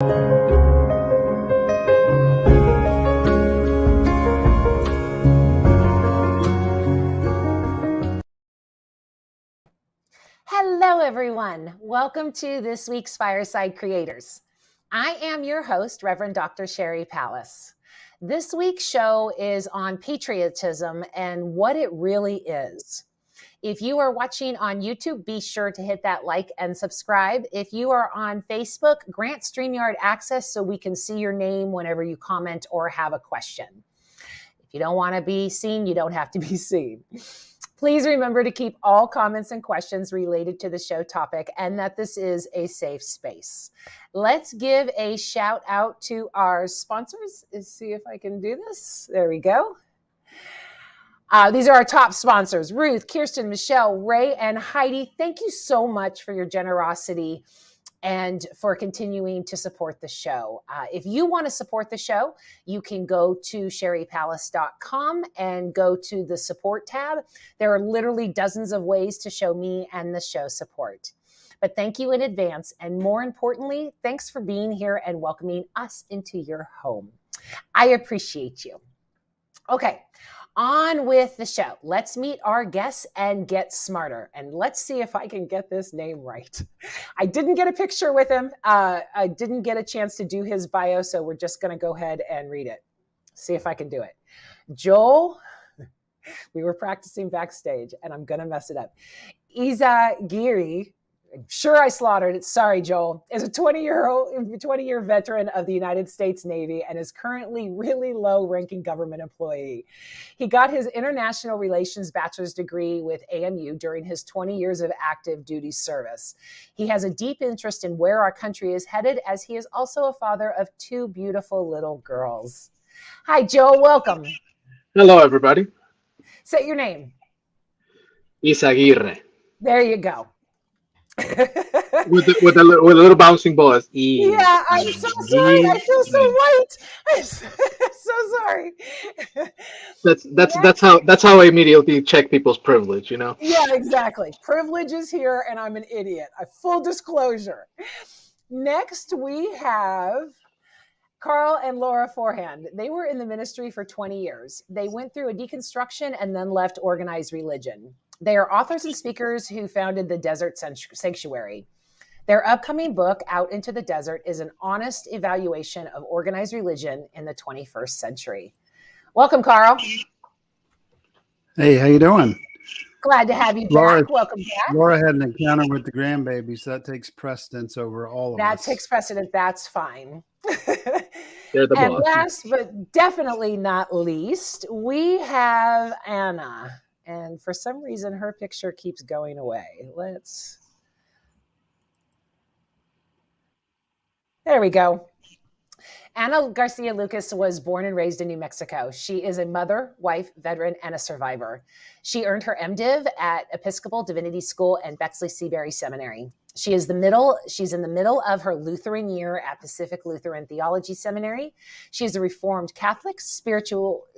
Hello, everyone. Welcome to this week's Fireside Creators. I am your host, Reverend Dr. Sherry Pallas. This week's show is on patriotism and what it really is. If you are watching on YouTube, be sure to hit that like and subscribe. If you are on Facebook, grant StreamYard access so we can see your name whenever you comment or have a question. If you don't want to be seen, you don't have to be seen. Please remember to keep all comments and questions related to the show topic and that this is a safe space. Let's give a shout out to our sponsors. Let's see if I can do this. There we go. These are our top sponsors: Ruth, Kirsten, Michelle, Ray, and Heidi. Thank you so much for your generosity and for continuing to support the show. If you want to support the show, you can go to sherrypallas.com and go to the support tab. There are literally dozens of ways to show me and the show support. But thank you in advance. And more importantly, thanks for being here and welcoming us into your home. I appreciate you. Okay. On with the show. Let's meet our guests and get smarter. And let's see if I can get this name right. I didn't get a picture with him. I didn't get a chance to do his bio, so we're just going to go ahead and read it. See if I can do it. Joel, we were practicing backstage, and I'm going to mess it up. Izagiri, I'm sure I slaughtered it. Sorry, Joel, is a 20-year veteran of the United States Navy and is currently really low-ranking government employee. He got his international relations bachelor's degree with AMU during his 20 years of active duty service. He has a deep interest in where our country is headed, as he is also a father of two beautiful little girls. Hi, Joel. Welcome. Hello, everybody. Say your name. Izaguirre. There you go. with a little bouncing ball. Yeah, I'm so sorry. I feel so white. I'm so sorry. That's how I immediately check people's privilege, you know? Yeah, exactly. Privilege is here, and I'm an idiot. Full disclosure. Next, we have Carl and Laura Forehand. They were in the ministry for 20 years. They went through a deconstruction and then left organized religion. They are authors and speakers who founded the Desert Sanctuary. Their upcoming book, Out into the Desert, is an honest evaluation of organized religion in the 21st century. Welcome, Carl. Hey, how you doing? Glad to have you back. Laura, welcome back. Laura had an encounter with the grandbaby, so that takes precedence over all of us. That takes precedence. That's fine. They're the and boss. last but definitely not least, we have Anna. And for some reason, her picture keeps going away. There we go. Ana Garcia Lucas was born and raised in New Mexico. She is a mother, wife, veteran, and a survivor. She earned her MDiv at Episcopal Divinity School and Bexley Seabury Seminary. She's in the middle of her Lutheran year at Pacific Lutheran Theology Seminary. She is a Reformed Catholic, spiritual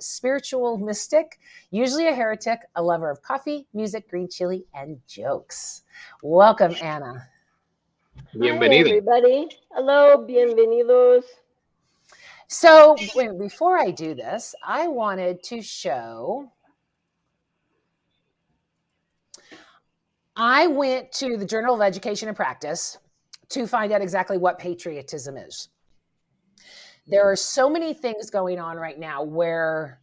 mystic, usually a heretic, a lover of coffee, music, green chili, and jokes. Welcome, Anna. Bienvenida. Hi, everybody. Hello, bienvenidos. So before I do this, I wanted to show. I went to the Journal of Education and Practice to find out exactly what patriotism is. There are so many things going on right now where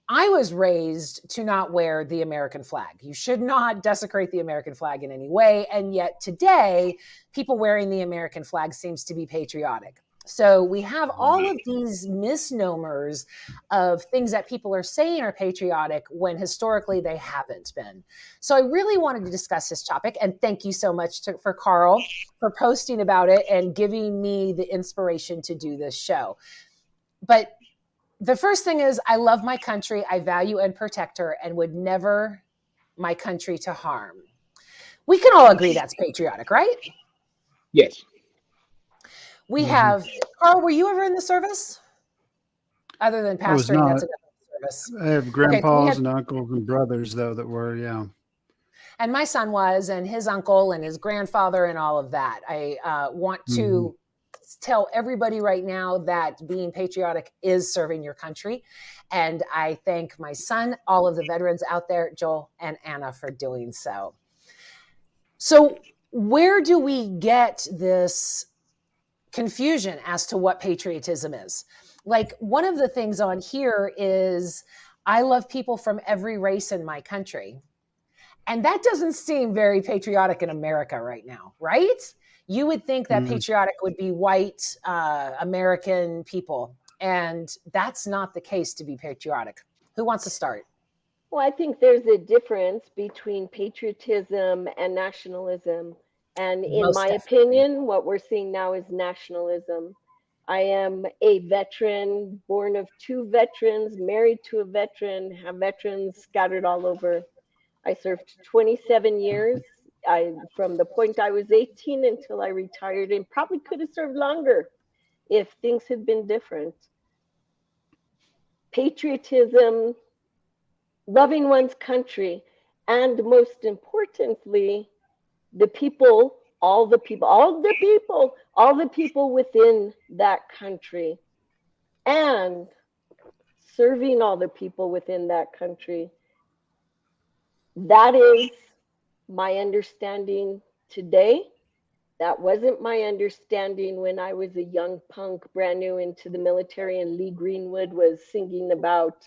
I was raised to not wear the American flag. You should not desecrate the American flag in any way. And yet today, people wearing the American flag seems to be patriotic. So we have all of these misnomers of things that people are saying are patriotic when historically they haven't been. So I really wanted to discuss this topic, and thank you so much for Carl for posting about it and giving me the inspiration to do this show. But the first thing is, I love my country, I value and protect her, and would never my country to harm. We can all agree that's patriotic, right? Yes. We have, Carl, were you ever in the service? Other than pastoring, that's a different service. I have grandpas and uncles and brothers, though, that were, yeah. And my son was, and his uncle and his grandfather and all of that. I want to tell everybody right now that being patriotic is serving your country. And I thank my son, all of the veterans out there, Joel and Anna, for doing so. So where do we get this confusion as to what patriotism is? Like, one of the things on here is, I love people from every race in my country. And that doesn't seem very patriotic in America right now, right? You would think that patriotic would be white American people. And that's not the case to be patriotic. Who wants to start? Well, I think there's a difference between patriotism and nationalism. And in Most my definitely. opinion, what we're seeing now is nationalism. I am a veteran, born of two veterans, married to a veteran, have veterans scattered all over. I served 27 years. From the point I was 18 until I retired, and probably could have served longer if things had been different. Patriotism, loving one's country, and most importantly, the people, all the people, all the people, all the people within that country, and serving all the people within that country. That is my understanding today. That wasn't my understanding when I was a young punk, brand new into the military, and Lee Greenwood was singing about,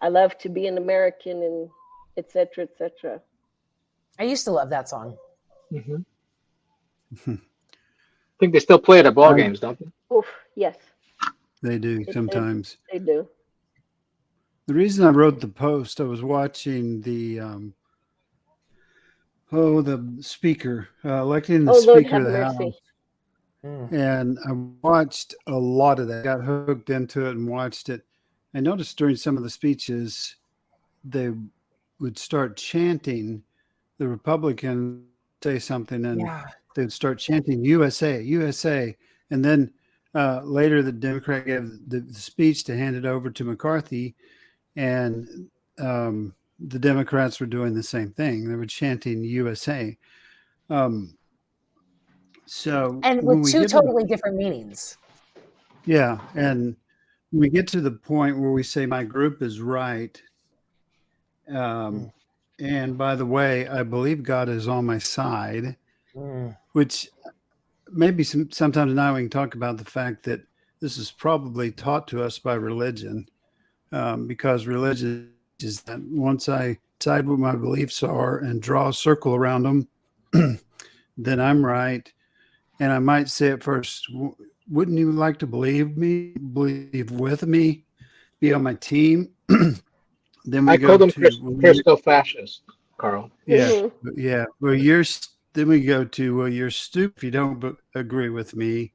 I love to be an American, and et cetera, et cetera. I used to love that song. Mm-hmm. I think they still play it at ball games, don't they? Oof, yes. They do sometimes. They do. The reason I wrote the post, I was watching the speaker, electing the Oh, Lord Speaker have of the mercy. House. And I watched a lot of that, got hooked into it and watched it. I noticed during some of the speeches, they would start chanting, the Republican say something, and they would start chanting USA, USA. And then later the Democrat gave the speech to hand it over to McCarthy, and the Democrats were doing the same thing. They were chanting USA. So And when with we two get totally different meanings. yeah, and we get to the point where we say my group is right. And by the way, I believe God is on my side, which maybe sometimes now we can talk about the fact that this is probably taught to us by religion, because religion is that once I decide what my beliefs are and draw a circle around them, then I'm right. And I might say at first, wouldn't you like to believe with me, be on my team? Then we I call go them to Christo-fascists, Carl. yeah, Mm-hmm. yeah. Well, then we go to, well, you're stupid if you don't agree with me,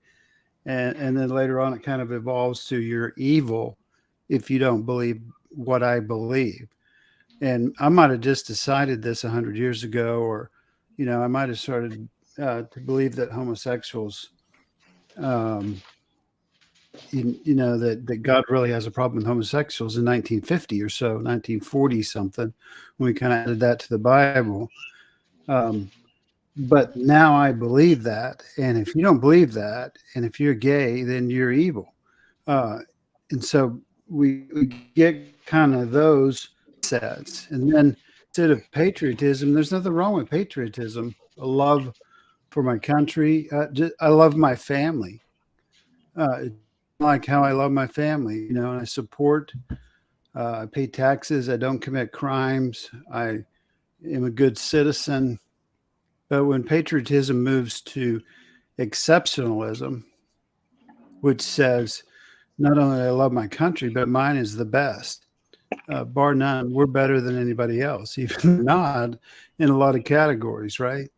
and then later on it kind of evolves to you're evil if you don't believe what I believe. And I might have just decided this 100 years ago, or I might have started to believe that homosexuals, that God really has a problem with homosexuals in 1950 or so, 1940 something, when we kind of added that to the Bible. But now I believe that. And if you don't believe that, and if you're gay, then you're evil. And so we get kind of those sets. And then instead of patriotism, there's nothing wrong with patriotism. A love for my country. I love my family. Like how I love my family, and I support, I pay taxes, I don't commit crimes, I am a good citizen. But when patriotism moves to exceptionalism, which says not only do I love my country, but mine is the best, bar none, we're better than anybody else, even not in a lot of categories, right?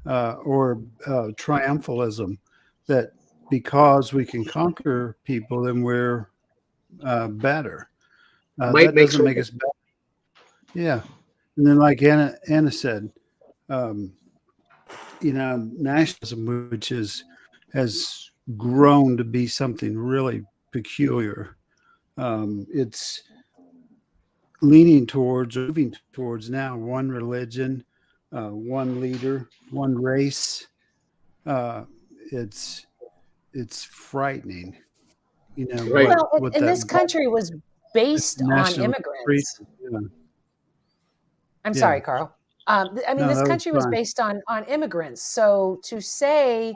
Or triumphalism, that because we can conquer people, then we're better. Might That makes doesn't right. make us better. Yeah. And then, like Anna said, nationalism, which has grown to be something really peculiar. It's moving towards now one religion, one leader, one race, it's frightening. You know Right. Well, what and that this country was based on national creed. immigrants. Yeah, I'm yeah. sorry, Carl. I mean, No, this that was country was fine. based on immigrants. So to say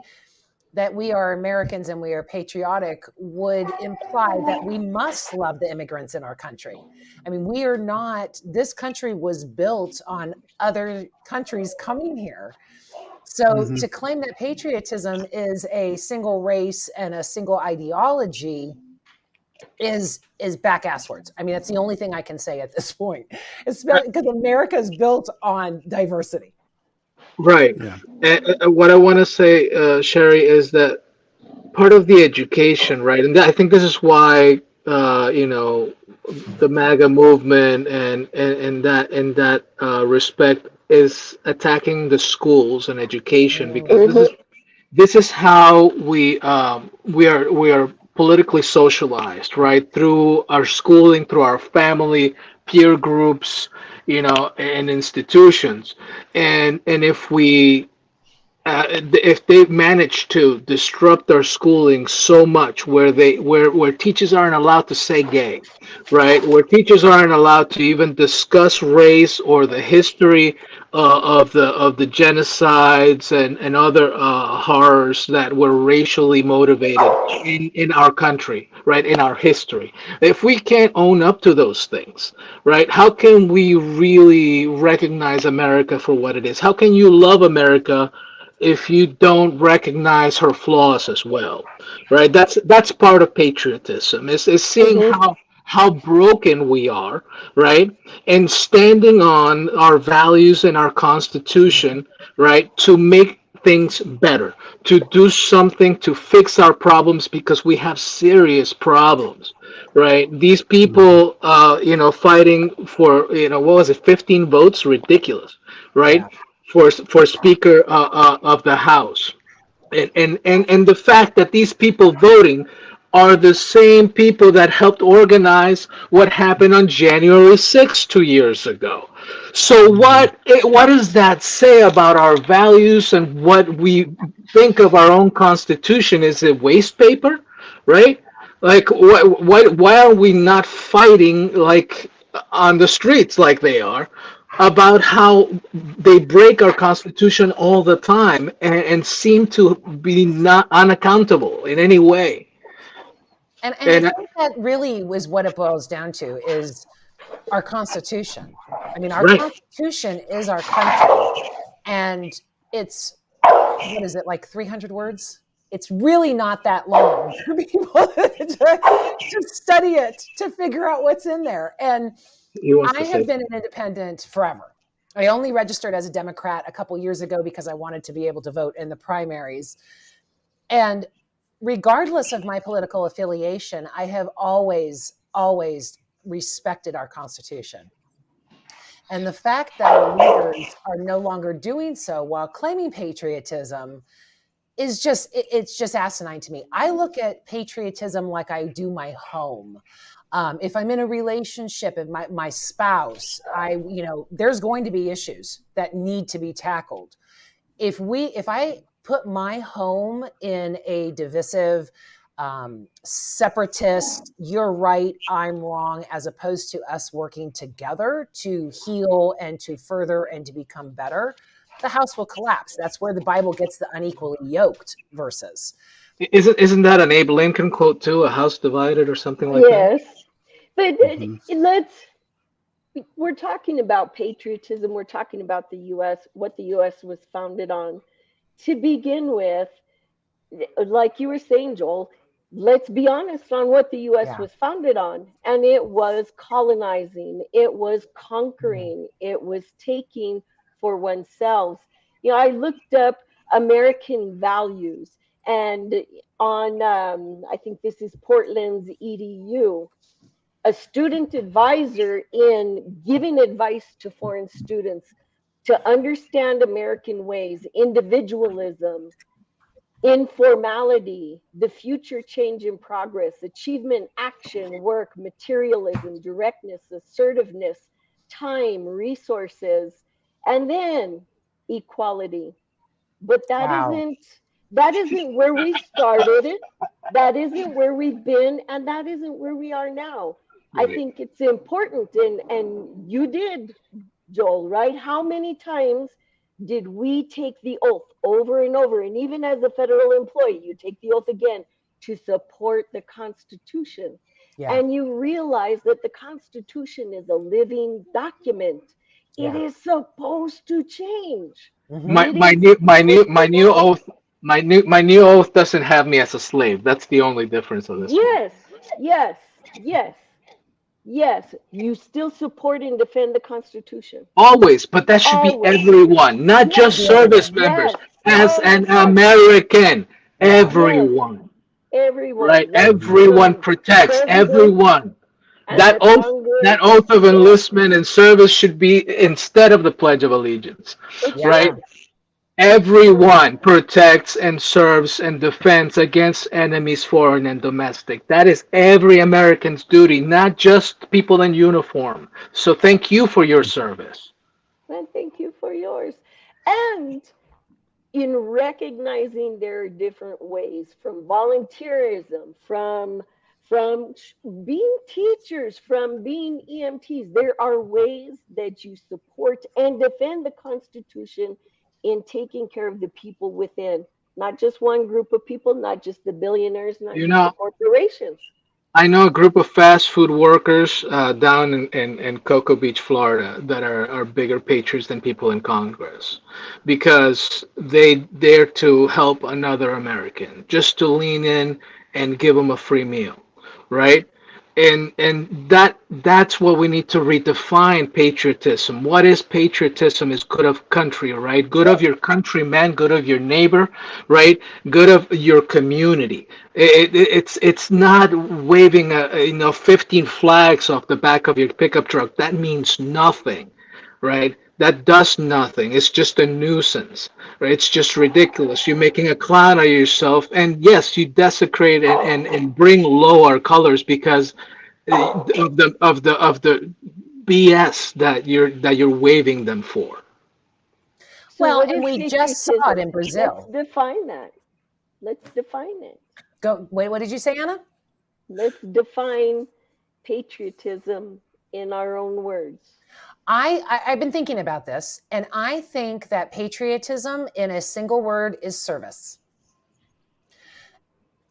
that we are Americans and we are patriotic would imply that we must love the immigrants in our country. I mean, we are not, this country was built on other countries coming here. So Hmm. to claim that patriotism is a single race and a single ideology is back ass words. I mean, that's the only thing I can say at this point. It's because America is built on diversity. Right. Yeah. And what I want to say, Sherry, is that part of the education, right? And I think this is why, the MAGA movement and that respect is attacking the schools and education, because Mm, this is how we are politically socialized, right? Through our schooling, through our family, peer groups, and institutions. And if they manage to disrupt our schooling so much, where teachers aren't allowed to say gay, right, where teachers aren't allowed to even discuss race or the history of the genocides and other horrors that were racially motivated in our country, right, in our history. If we can't own up to those things, right, how can we really recognize America for what it is? How can you love America if you don't recognize her flaws as well, right? That's part of patriotism, is seeing Mm-hmm. how broken we are, right, and standing on our values and our constitution, right, to make things better, to do something to fix our problems, because we have serious problems, right? These Hmm. people, fighting for, what was it, 15 votes, ridiculous, right? yeah. For Speaker of the House, and the fact that these people voting are the same people that helped organize what happened on January 6th 2 years ago. So Hmm. what does that say about our values and what we think of our own Constitution? Is it waste paper, right? Like, why are we not fighting, like, on the streets like they are, about how they break our constitution all the time, and seem to be not unaccountable in any way? And I And think that really was what it boils down to is our Constitution. I mean, our right, Constitution is our country, and it's what is it, like 300 words? It's really not that long for people to study it to figure out what's in there. And he wants I to have say. been an independent forever. I only registered as a Democrat a couple years ago because I wanted to be able to vote in the primaries. And regardless of my political affiliation, I have always respected our Constitution. And the fact that our leaders are no longer doing so while claiming patriotism is just it's just asinine to me. I look at patriotism like I do my home. If I'm in a relationship, if my spouse, there's going to be issues that need to be tackled. If I put my home in a divisive, separatist, you're right, I'm wrong, as opposed to us working together to heal and to further and to become better, the house will collapse. That's where the Bible gets the unequally yoked verses. Isn't that an Abe Lincoln quote too? A house divided, or something like that? Yes. But Hmm. we're talking about patriotism. We're talking about the U.S., what the U.S. was founded on. To begin with, like you were saying, Joel, let's be honest on what the US Yeah. was founded on. And it was colonizing, it was Mhm. conquering, it was taking for oneself. I looked up American values, and on, I think this is Portland's EDU, a student advisor in giving advice to foreign students to understand American ways, individualism, informality, the future change in progress, achievement, action, work, materialism, directness, assertiveness, time, resources, and then equality. But that Wow. isn't That isn't where we started. That isn't where we've been, and that isn't where we are now. I Right. think it's important, and you did, Joel, right? How many times did we take the oath over and over? And even as a federal employee, you take the oath again to support the Constitution. Yeah. And you realize that the Constitution is a living document. It Yeah. is supposed to change. Hmm. My It my is new my new supposed my to new change. oath my new oath doesn't have me as a slave. That's the only difference of this one. Yes, yes, yes, yes. You still support and defend the Constitution. Always, but that should be Always. everyone, not just Yes, Everyone. service members. yes. As Oh, an yes, American, Yeah. yes. everyone, right? Everyone. Let's Everyone from protects president everyone. and That the oath, Congress. that oath of Yes, enlistment and service should be instead of the Pledge of Allegiance, it right? Yeah. should. It should. Everyone protects and serves and defends against enemies, foreign and domestic. That is every American's duty, not just people in uniform. So thank you for your service. And thank you for yours. And in recognizing there are different ways from volunteerism, from being teachers, from being EMTs, there are ways that you support and defend the Constitution in taking care of the people within, not just one group of people, not just the billionaires, not You just the know, corporations. I know a group of fast food workers down in Cocoa Beach, Florida, that are bigger patriots than people in Congress because they dare to help another American, just to lean in and give them a free meal, right? And that's what we need to redefine patriotism. What is patriotism? Is good of country, right? Good of your countryman, good of your neighbor, right? Good of your community. It's not waving 15 flags off the back of your pickup truck. That means nothing, right? That does nothing. It's just a nuisance, right? It's just ridiculous. You're making a clown of yourself, and yes, you desecrate and bring low our colors because of the BS that you're waving them for. So, Well, what and is we just saw it patriotism? in Let's Brazil. define that. Let's define it. Go. Wait. What did you say, Anna? Let's define patriotism in our own words. I've been thinking about this, and I think that patriotism, in a single word, is service.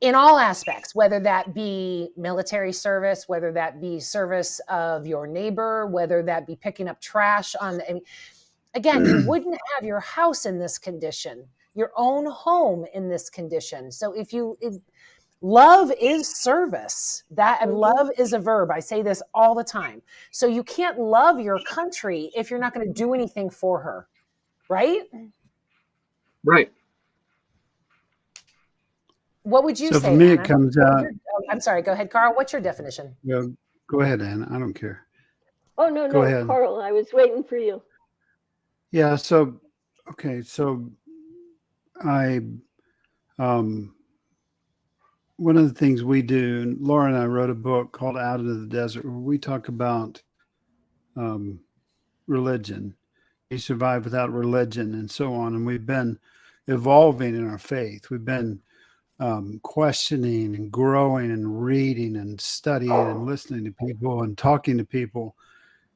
In all aspects, whether that be military service, whether that be service of your neighbor, whether that be picking up trash on the, I mean, again, you wouldn't have your house in this condition, your own home in this condition. So love is service. That Hmm. love is a verb. I say this all the time. So you can't love your country if you're not going to do anything for her, right? Right. What would you So for say, me, it Anna? comes out. I'm sorry. Go ahead, Carl. What's your definition? Well, go ahead, Anna. I don't care. Oh, no, Go no, ahead. Carl, I was waiting for you. Yeah. So, okay. So I, um, one of the things we do, and Laura and I wrote a book called Out into the Desert, where we talk about um, religion. You survive without religion and so on. And we've been evolving in our faith. We've been questioning and growing and reading and studying and listening to people and talking to people.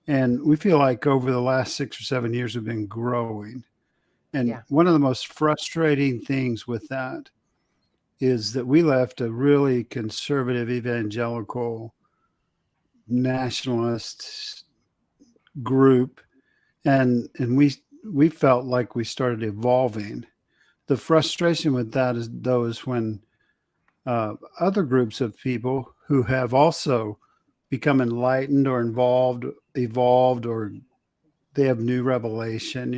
And we feel like over the last 6 or 7 years, we've been growing. And Yeah. one of the most frustrating things with that is that we left a really conservative, evangelical, nationalist group, and we felt like we started evolving. The frustration with that is though is when other groups of people who have also become enlightened or evolved, or they have new revelation.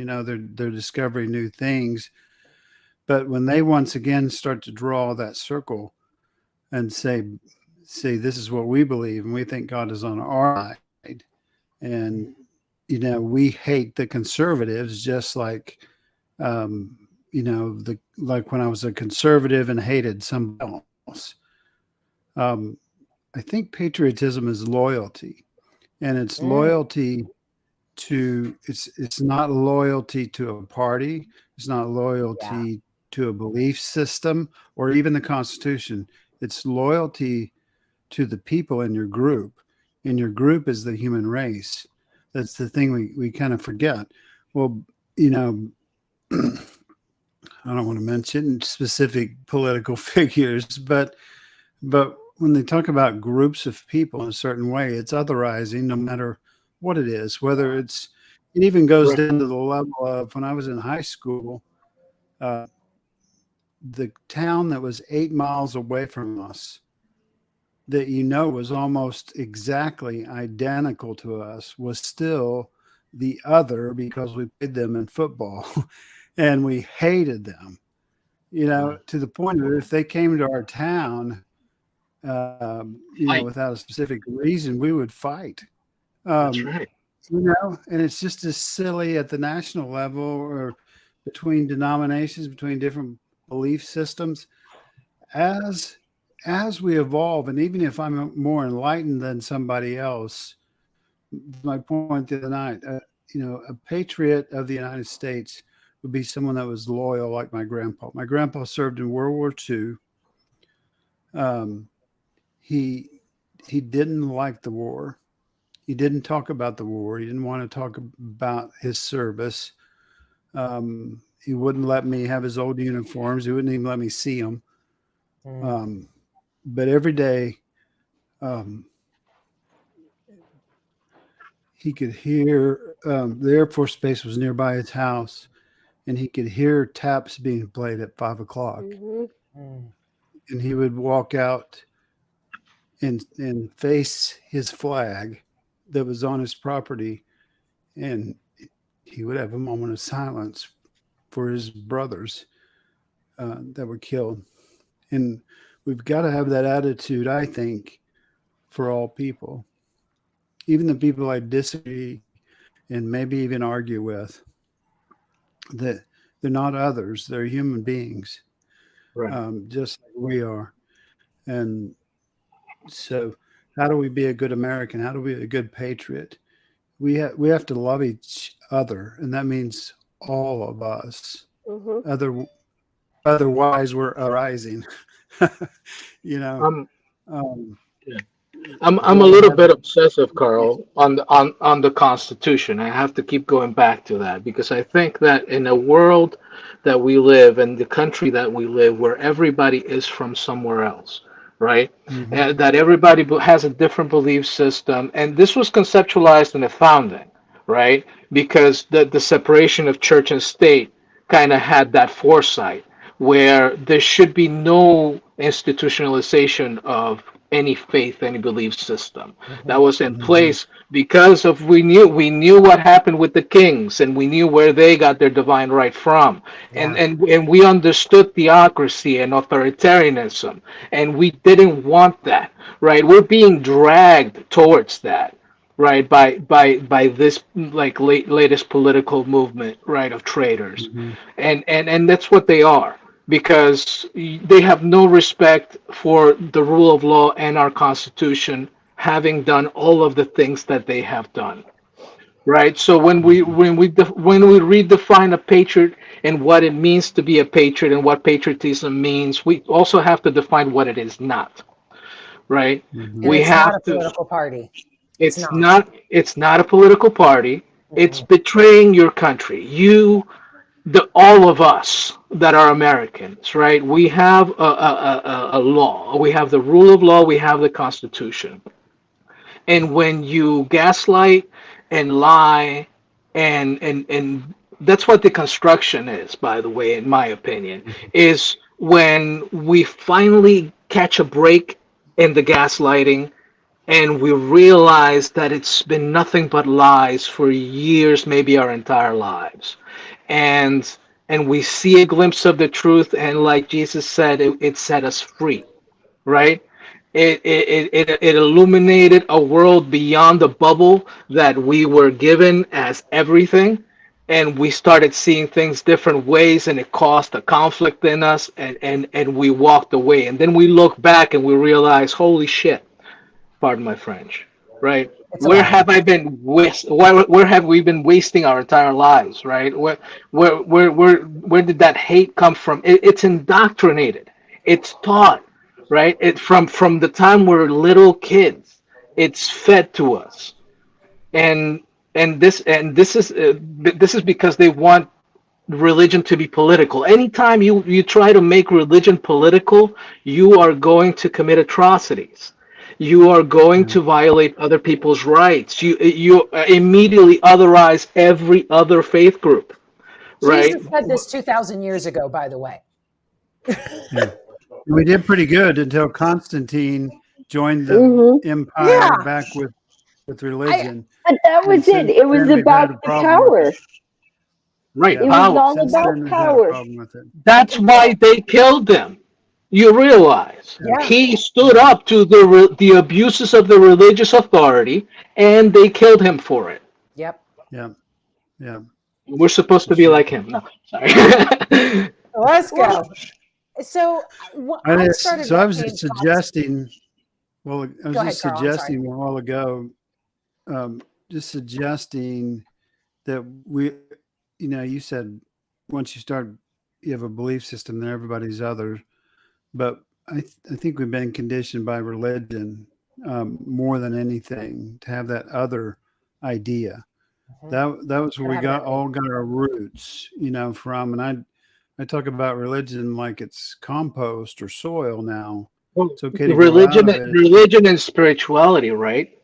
They're discovering new things. But when they once again start to draw that circle and say, this is what we believe, and we think God is on our side, and we hate the conservatives, just like like when I was a conservative and hated somebody else. Um, I think patriotism is loyalty, and it's Mm, loyalty to it's not loyalty to a party. It's not yeah. loyalty. to a belief system or even the Constitution. It's loyalty to the people in your group. And your group is the human race. That's the thing we kind of forget. Well, you know, I don't want to mention specific political figures, but when they talk about groups of people in a certain way, it's otherizing no matter what it is, whether it even goes Right. down to the level of when I was in high school, uh, the town that was 8 miles away from us, that was almost exactly identical to us, was still the other because we played them in football and we hated them, Right. to the point of if they came to our town, Fight. without a specific reason, we would fight. That's Um, right. and it's just as silly at the national level or between denominations, between different belief systems. As we evolve, and even if I'm more enlightened than somebody else, my point the other night, a patriot of the United States would be someone that was loyal, like my grandpa. My grandpa served in World War II. Um, he didn't like the war. He didn't talk about the war. He didn't want to talk about his service. He wouldn't let me have his old uniforms. He wouldn't even let me see them. Mm. Um, but every day, um, he could hear the Air Force Base was nearby his house, and he could hear taps being played at 5 o'clock. Hmm. Mm. And he would walk out and face his flag that was on his property, and he would have a moment of silence for his brothers that were killed. And we've got to have that attitude, I think, for all people, even the people I disagree and maybe even argue with, that they're not others, they're human beings, Right. just like we are. And so, how do we be a good American? How do we be a good patriot? We have to love each other, and that means all of us. Hmm. Other Otherwise, we're arising. you know, Um, um, yeah. I'm a go little ahead. bit obsessive, Carl, on the Constitution. I have to keep going back to that because I think that in a world that we live, in the country that we live, where everybody is from somewhere else, right? Mm-hmm. That everybody has a different belief system, and this was conceptualized in the founding, right? Because the separation of church and state kind of had that foresight where there should be no institutionalization of any faith, any belief system. That Mhm. was in Mm-hmm. place because of we knew what happened with the kings, and we knew where they got their divine right from, and Yeah. and we understood theocracy and authoritarianism, and we didn't want that, right? We're being dragged towards that, right, by this like latest political movement, right, of traitors, Mm-hmm. and that's what they are, because they have no respect for the rule of law and our constitution, having done all of the things that they have done, right? So when we redefine a patriot and what it means to be a patriot and what patriotism means, we also have to define what it is not, right? And Mm-hmm. We it's not a have to. political party. It's It's not. not. It's not a political party. It's Mm-mm. betraying your country. All of us that are Americans, right? We have a law. We have the rule of law. We have the Constitution. And when you gaslight and lie, and that's what the construction is, by the way, in my opinion, is when we finally catch a break in the gaslighting and we realize that it's been nothing but lies for years, maybe our entire lives, and we see a glimpse of the truth, and like Jesus said, it set us free, right? It illuminated a world beyond the bubble that we were given as everything, and we started seeing things different ways, and it caused a conflict in us, and we walked away, and then we look back and we realize, holy shit, pardon my French, right? It's Where allowed. have I been where have we been wasting our entire lives, right? Where did that hate come from? It's indoctrinated. It's taught, right? It from the time we're little kids. It's fed to us, and this is because they want religion to be political. Anytime you try to make religion political, you are going to commit atrocities. You are going Yeah. to violate other people's rights. You immediately otherize every other faith group, right? Jesus said this 2,000 years ago, by the way. Yeah. We did pretty good until Constantine joined the Hmm. empire Yeah. back with I religion. But that And was it. since It was then, we've about had a the problem with power. it. Right, Yeah. It was power. all Since about then, we've had a power. problem with it. That's why they killed him. You realize Yeah. yeah. he stood Yeah. up to the abuses of the religious authority, and they killed him for it. Yep. Yeah. Yeah. We're supposed For to be sure. like him. No, sorry. Let's Well, go. So I started So I was just watching Fox. suggesting. Well, I was Go ahead, just Carl. I'm sorry. suggesting a while ago. Just suggesting that you said once you start, you have a belief system, then everybody's other. But I think we've been conditioned by religion more than anything to have that other idea. Mhm. That was where Gotta we have it innate. got our roots, from. And I talk about religion like it's compost or soil now. Well, It's okay to grow out religion, of it. religion and spirituality, right?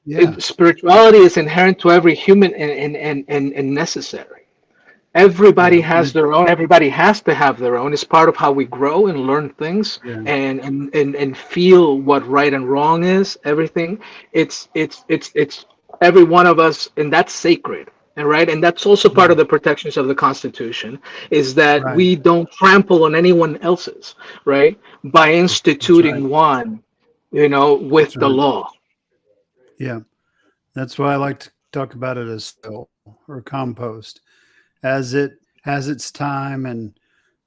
Yeah, Spirituality is inherent to every human and necessary. Everybody yeah, has their own. Everybody has to have their own. It's part of how we grow and learn things yeah, and feel what right and wrong is. Everything. It's every one of us, and that's sacred. And right, and that's also part yeah. of the protections of the Constitution is that Right. we don't trample on anyone else's, right, by That's right. instituting one, That's with the right. law. Yeah. That's why I like to talk about it as soil or compost. As it has its time and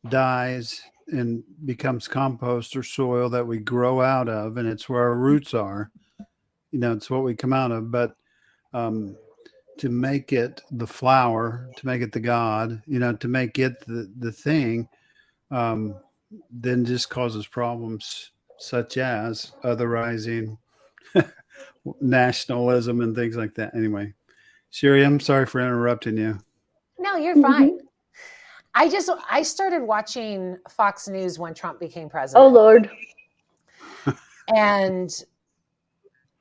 dies and becomes compost or soil that we grow out of, and it's where our roots are. It's what we come out of. But um, to make it the flower, to make it the God, to make it the thing, um, then just causes problems such as otherizing, nationalism, and things like that. Anyway, Sherry, I'm sorry for interrupting you. No, you're fine. hmm. I started watching Fox News when Trump became Oh president. Lord. And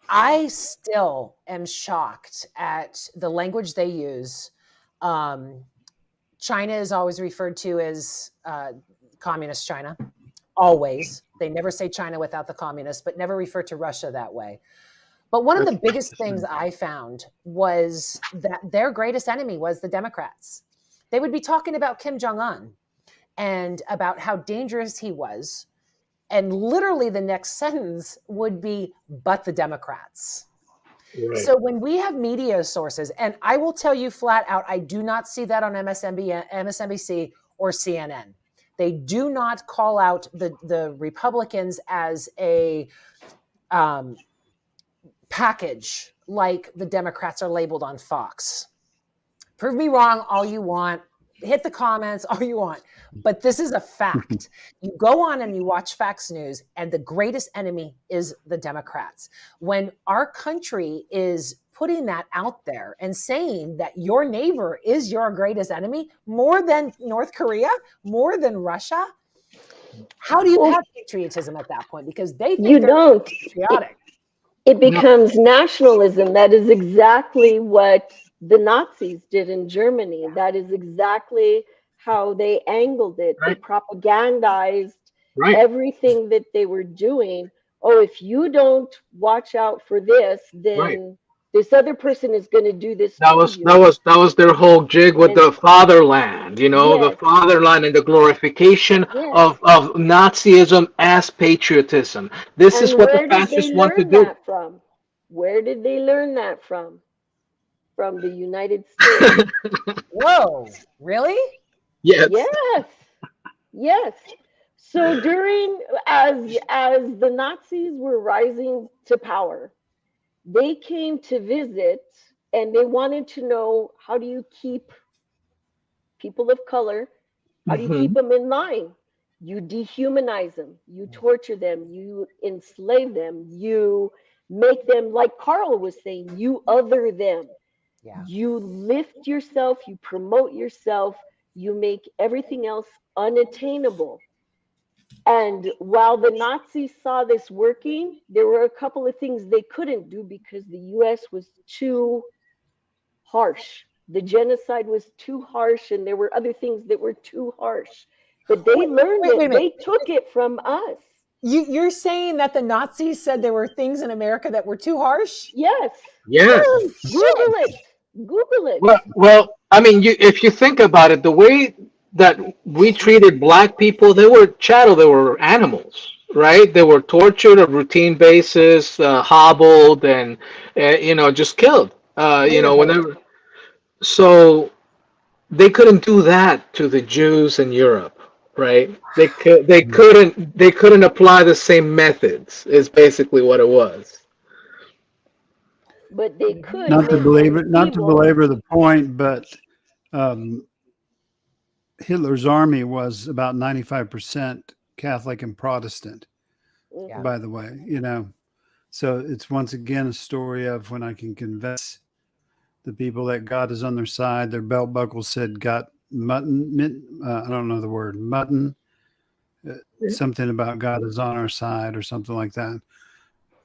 I still am shocked at the language they use. Um, China is always referred to as communist China. Always. They never say China without the communists, but never refer to Russia that way. But one of the biggest things I found was that their greatest enemy was the Democrats. They would be talking about Kim Jong un and about how dangerous he was. And literally the next sentence would be, but the Democrats. Right. So when we have media sources, and I will tell you flat out, I do not see that on MSNBC or CNN. They do not call out the Republicans as a package like the Democrats are labeled on Fox. Prove me wrong all you want. Hit the comments all you want. But this is a fact. You go on and you watch Fox News, and the greatest enemy is the Democrats. When our country is putting that out there and saying that your neighbor is your greatest enemy, more than North Korea, more than Russia, how do you Well, have patriotism at that point? Because they you think they're don't. patriotic. It No, becomes nationalism. That is exactly what the Nazis did in Germany. That is exactly how they angled it. They right, propagandized right, everything that they were doing. Oh, if you don't watch out for this, right. then this other person is going to do this That to was that you. was that was their whole jig with And the fatherland, the yes, fatherland and the glorification yes. of Nazism as patriotism. This is And what the where did they fascists want to learn do. that from? Where did they learn that from? From the United States. Whoa, really? Yes. Yes, yes. So during as the Nazis were rising to power, They came to visit, and they wanted to know, how do you keep people of color, how do you keep Hmm. them in line? You dehumanize them, you torture them, you enslave them, you make them, like Carl was saying, you other them. Yeah. You lift yourself, you promote yourself, you make everything else unattainable. And while the Nazis saw this working, there were a couple of things they couldn't do because the US was too harsh. The genocide was too harsh, and there were other things that were too harsh. But they Wait, learned wait a it, minute. they took it from us. You're saying that the Nazis said there were things in America that were too harsh? Yes, Yes. Holy Google shit. it. Google it. Well, I mean, if you think about it, the way that we treated black people, they were chattel, they were animals, right? They were tortured on a routine basis, hobbled, and just killed. Murdered. Whenever. So they couldn't do that to the Jews in Europe, right? They couldn't apply the same methods. Is basically what it was. But they could Not to make them belabor, not to evil. belabor the point, but um, Hitler's army was about 95% Catholic and Protestant, Yeah. Mhm. by the way, So it's once again a story of when I can convince the people that God is on their side. Their belt buckle said, "Got mutton." I don't know the word mutton. Something about God is on our side, or something like that.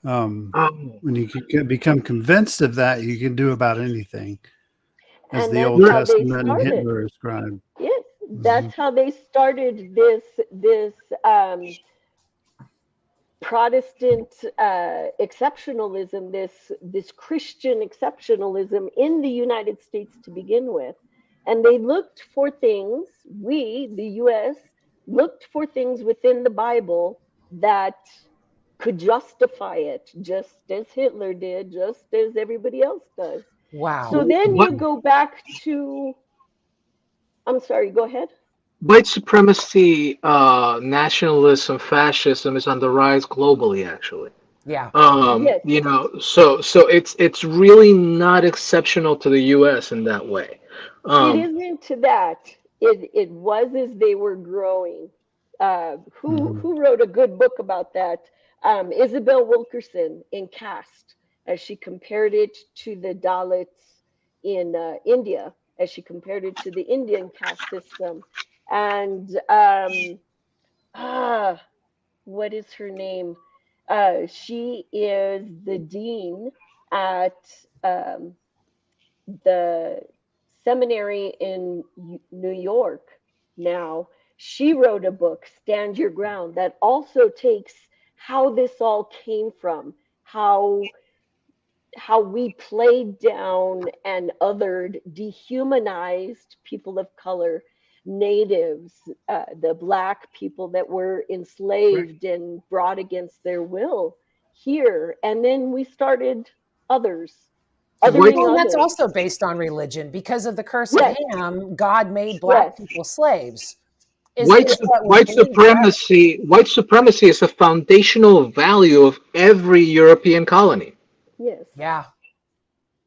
Um, When you can become convinced of that, you can do about anything, as And the that's Old how they Testament and started. Hitler described. Yes, Mm-hmm. that's how they started this Protestant exceptionalism, this Christian exceptionalism in the United States to begin with. And they looked for things, we, the US, looked for things within the Bible that could justify it, just as Hitler did, just as everybody else does. Wow. So then what you go back to, I'm sorry, go ahead. white supremacy, nationalism, fascism is on the rise globally, actually. Yeah. Yes, So it's really not exceptional to the U.S. in that way. it Um, isn't to that. It was as they were growing. Mm-hmm. Who wrote a good book about that? Isabel Wilkerson in Caste, as she compared it to the Dalits in India, as she compared it to the Indian caste system. And ah, what is her name? She is the dean at um, the seminary in New York now. She wrote a book, Stand Your Ground, that also takes how this all came from, how we played down and othered, dehumanized people of color, natives, the black people that were right. enslaved and brought against their will here. And then we started others, White othering Well, and that's others. also based on religion. Because of the curse of Yes, Ham, God made black yes, people slaves. white Is su- what we're white getting forever. supremacy is a foundational value of every European colony. yes, Yeah.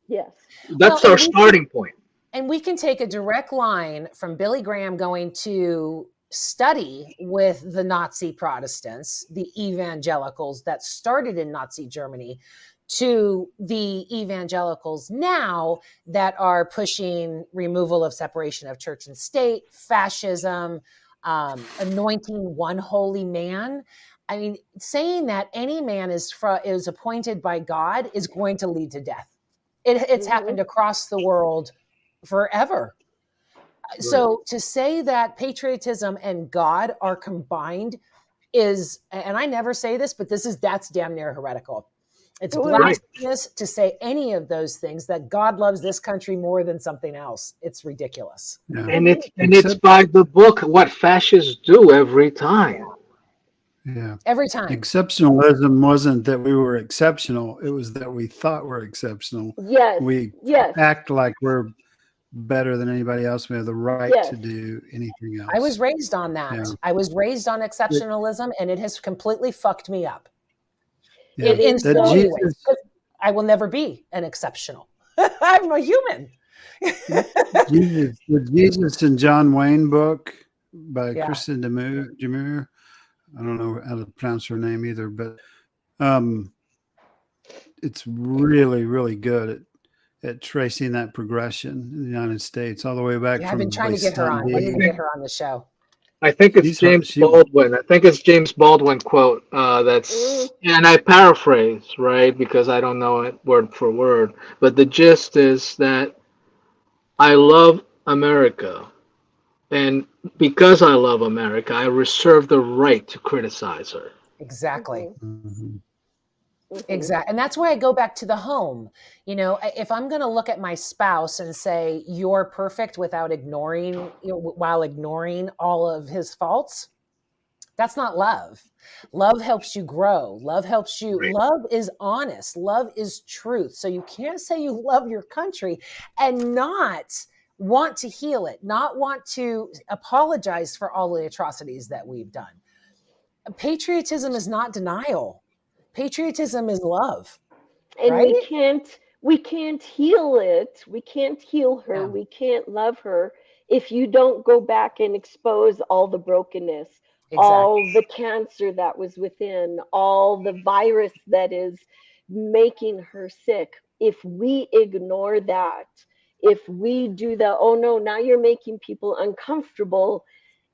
yes. Well, That's our starting point. and we can take a direct line from Billy Graham going to study with the Nazi Protestants, the evangelicals that started in Nazi Germany, to the evangelicals now that are pushing removal of separation of church and state, fascism, anointing one holy man. I mean, saying that any man is appointed by God is going to lead to death. It's Hmm. happened across the world forever. Right. So to say that patriotism and God are combined is, and I never say this, but that's damn near heretical. It's Oh, it is. Right. blasphemous to say any of those things, that God loves this country more than something else. It's ridiculous. Yeah. And It is. it's Except, by the book what fascists do every time. yeah. Every time. Exceptionalism wasn't that we were exceptional. It was that we thought we're exceptional. Yes, We yes, act like we're better than anybody else. We have the right yes. to do anything I was else. raised on Yeah. that. I was raised on exceptionalism, and it has completely fucked me up Yeah. It in is That so many so. ways. Jesus, I will never be an exceptional. I'm a human. The Jesus and John Wayne book by Yeah. Kristen Demure. I don't know how to pronounce her name either, but um, it's really, really good at tracing that progression in the United States all the way back Yeah, I've been from trying to get her on. I need to get her on the show. I think it's She's hard. James Baldwin. I think it's James Baldwin quote. That's, and I paraphrase, right, because I don't know it word for word. But the gist is that I love America, and because I love America, I reserve the right to criticize her. Exactly. Mm-hmm. Exactly. And that's why I go back to the home. You know, if I'm going to look at my spouse and say, you're perfect without ignoring, while ignoring all of his faults, that's not love. Love helps you grow. Love helps you. Right. Love is honest. Love is truth. So you can't say you love your country and not want to heal it, not want to apologize for all the atrocities that we've done. Patriotism is not denial. Patriotism is love, And right? we can't heal it, we can't heal her, Yeah, we can't love her if you don't go back and expose all the brokenness, exactly. all the cancer that was within, all the virus that is making her sick. If we ignore that, if we do the, oh no, now you're making people uncomfortable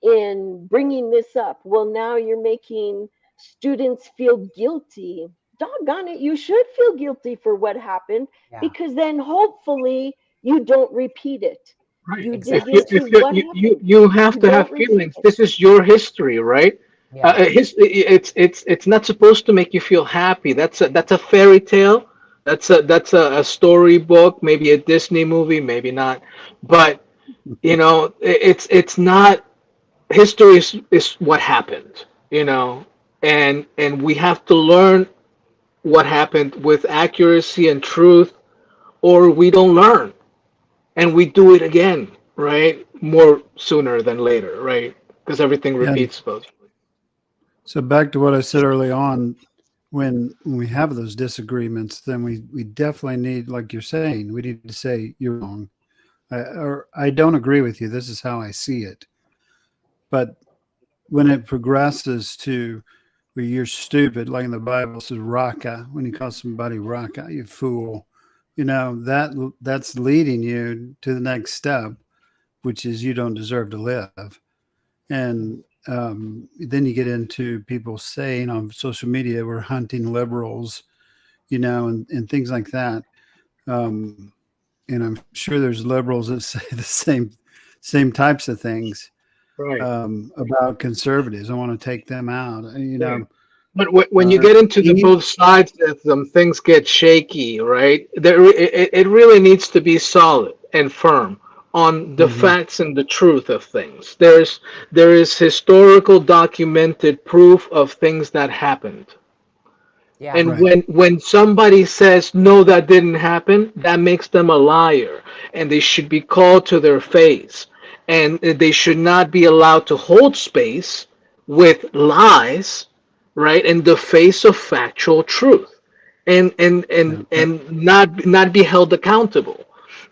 in bringing this up, well now you're making students feel guilty. Doggone it, you should feel guilty for what happened, Yeah, because then hopefully you don't repeat it. Right. You dig exactly. into what happened. You have You to have don't repeat feelings. it. This is your history, right? Yeah, It's not supposed to make you feel happy. That's a fairy tale. That's a storybook, maybe a Disney movie, maybe not. But it's not. History is what happened, and we have to learn what happened with accuracy and truth, or we don't learn, and we do it again, right? More sooner than later, right? Because everything Yeah. repeats, supposedly. So back to what I said early on, when we have those disagreements, then we definitely need, like you're saying, we need to say you're wrong, or I don't agree with you. This is how I see it. But when it progresses to where you're stupid, like in the Bible says, "Raka," when you call somebody "Raka," you fool, that's leading you to the next step, which is you don't deserve to live. And then you get into people saying on social media, we're hunting liberals, and things like that. Um, and I'm sure there's liberals that say the same types of things Right. about conservatives. I want to take them out. Yeah. But when you Uh, get into the Eve, both sides of them, things get shaky, right? It really needs to be solid and firm on the mhm, facts and the truth of things. There is historical documented proof of things that happened. yeah, And right. when somebody says no, that didn't happen, that makes them a liar, and they should be called to their face, and they should not be allowed to hold space with lies, right, in the face of factual truth, and and Yeah. and and not be held accountable.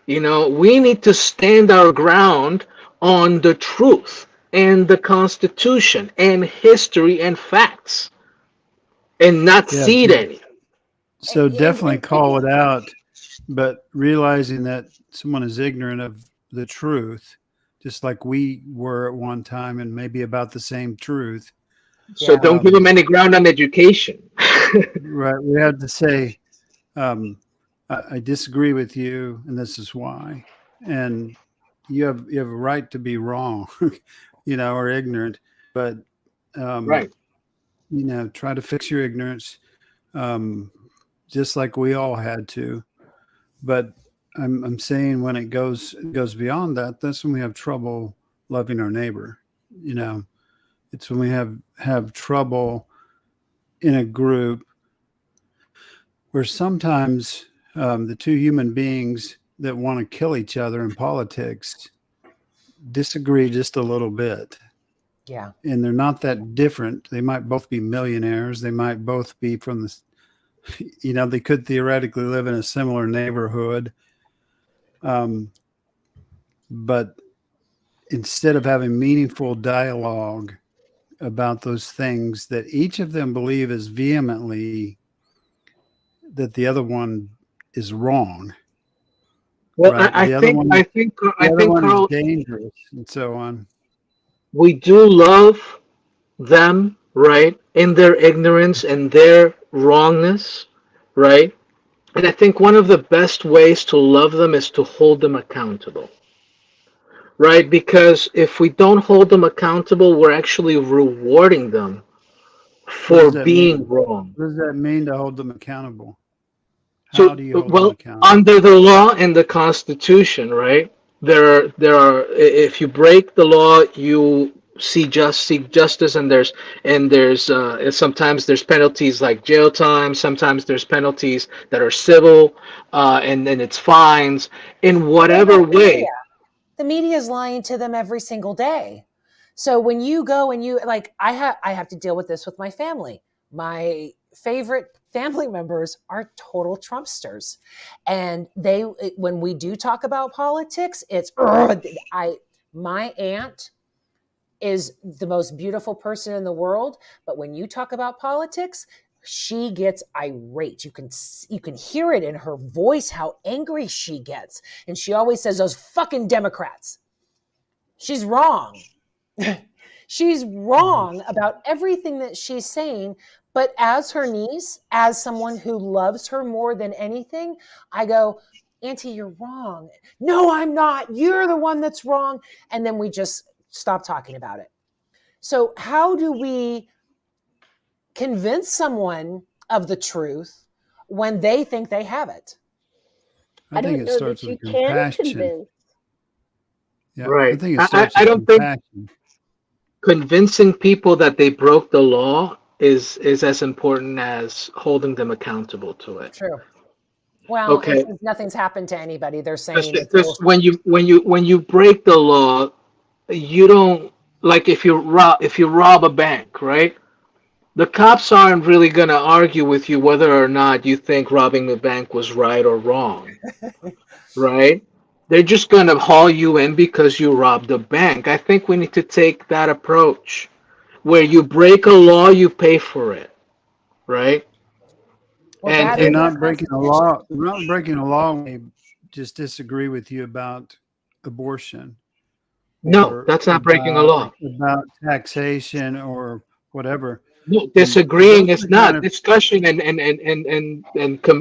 We need to stand our ground on the truth and the Constitution and history and facts, and not Yeah. cede any. So definitely and call it out, but realizing that someone is ignorant of the truth, just like we were at one time, and maybe about the same truth. So yeah, don't give them Um, any ground on education. right. We have to say, um, I disagree with you, and this is why. And you have a right to be wrong, or ignorant, but um, Right. try to fix your ignorance, um, just like we all had to. But I'm saying when it goes beyond that, that's when we have trouble loving our neighbor. You know, it's when we have trouble in a group where sometimes the two human beings that want to kill each other in politics disagree just a little bit. yeah, And they're not that different. They might both be millionaires. They might both be from the They could theoretically live in a similar neighborhood, um, but instead of having meaningful dialogue about those things that each of them believe is vehemently that the other one is wrong, Well, right? I The other think, one is Carl, dangerous, and so on. we do love them, right, in their ignorance and their wrongness, right? And I think one of the best ways to love them is to hold them accountable, right? Because if we don't hold them accountable, we're actually rewarding them What for does that being mean? wrong. What does that mean to hold them accountable? How So, do you hold them well, accountable? under the law and the Constitution, right? If you break the law, you seek justice, and sometimes there's penalties like jail time. Sometimes there's penalties that are civil, and then it's fines in But what whatever about the media? way. The media is lying to them every single day. So when you go and you like, I have to deal with this with my family. My favorite family members are total Trumpsters, and when we do talk about politics, it's I my aunt is the most beautiful person in the world, but when you talk about politics, she gets irate. You can hear it in her voice how angry she gets, and she always says those fucking Democrats. She's wrong. She's Mhm. wrong about everything that she's saying. But as her niece, as someone who loves her more than anything, I go, Auntie, you're wrong. No, I'm not. You're the one that's wrong. And then we just stop talking about it. So, how do we convince someone of the truth when they think they have it? I I think don't it know starts that you with can compassion. convince. Yeah, I Right. think it starts I with don't think compassion. convincing people that they broke the law is as important as holding them accountable to it. True. Well, and Okay. since nothing's happened to anybody, they're saying it's Because bullshit. when you break the law, you don't, like, if you rob a bank, right? The cops aren't really gonna argue with you whether or not you think robbing the bank was right or wrong, right? They're just gonna haul you in because you robbed a bank. I think we need to take that approach where you break a law, you pay for it, right? Well, And that They're is and our not breaking a constitution. law. They're not breaking a law when they just disagree with you about abortion no, or that's not breaking a law. about taxation or whatever. No, And disagreeing those are is the kind not. of Discussion and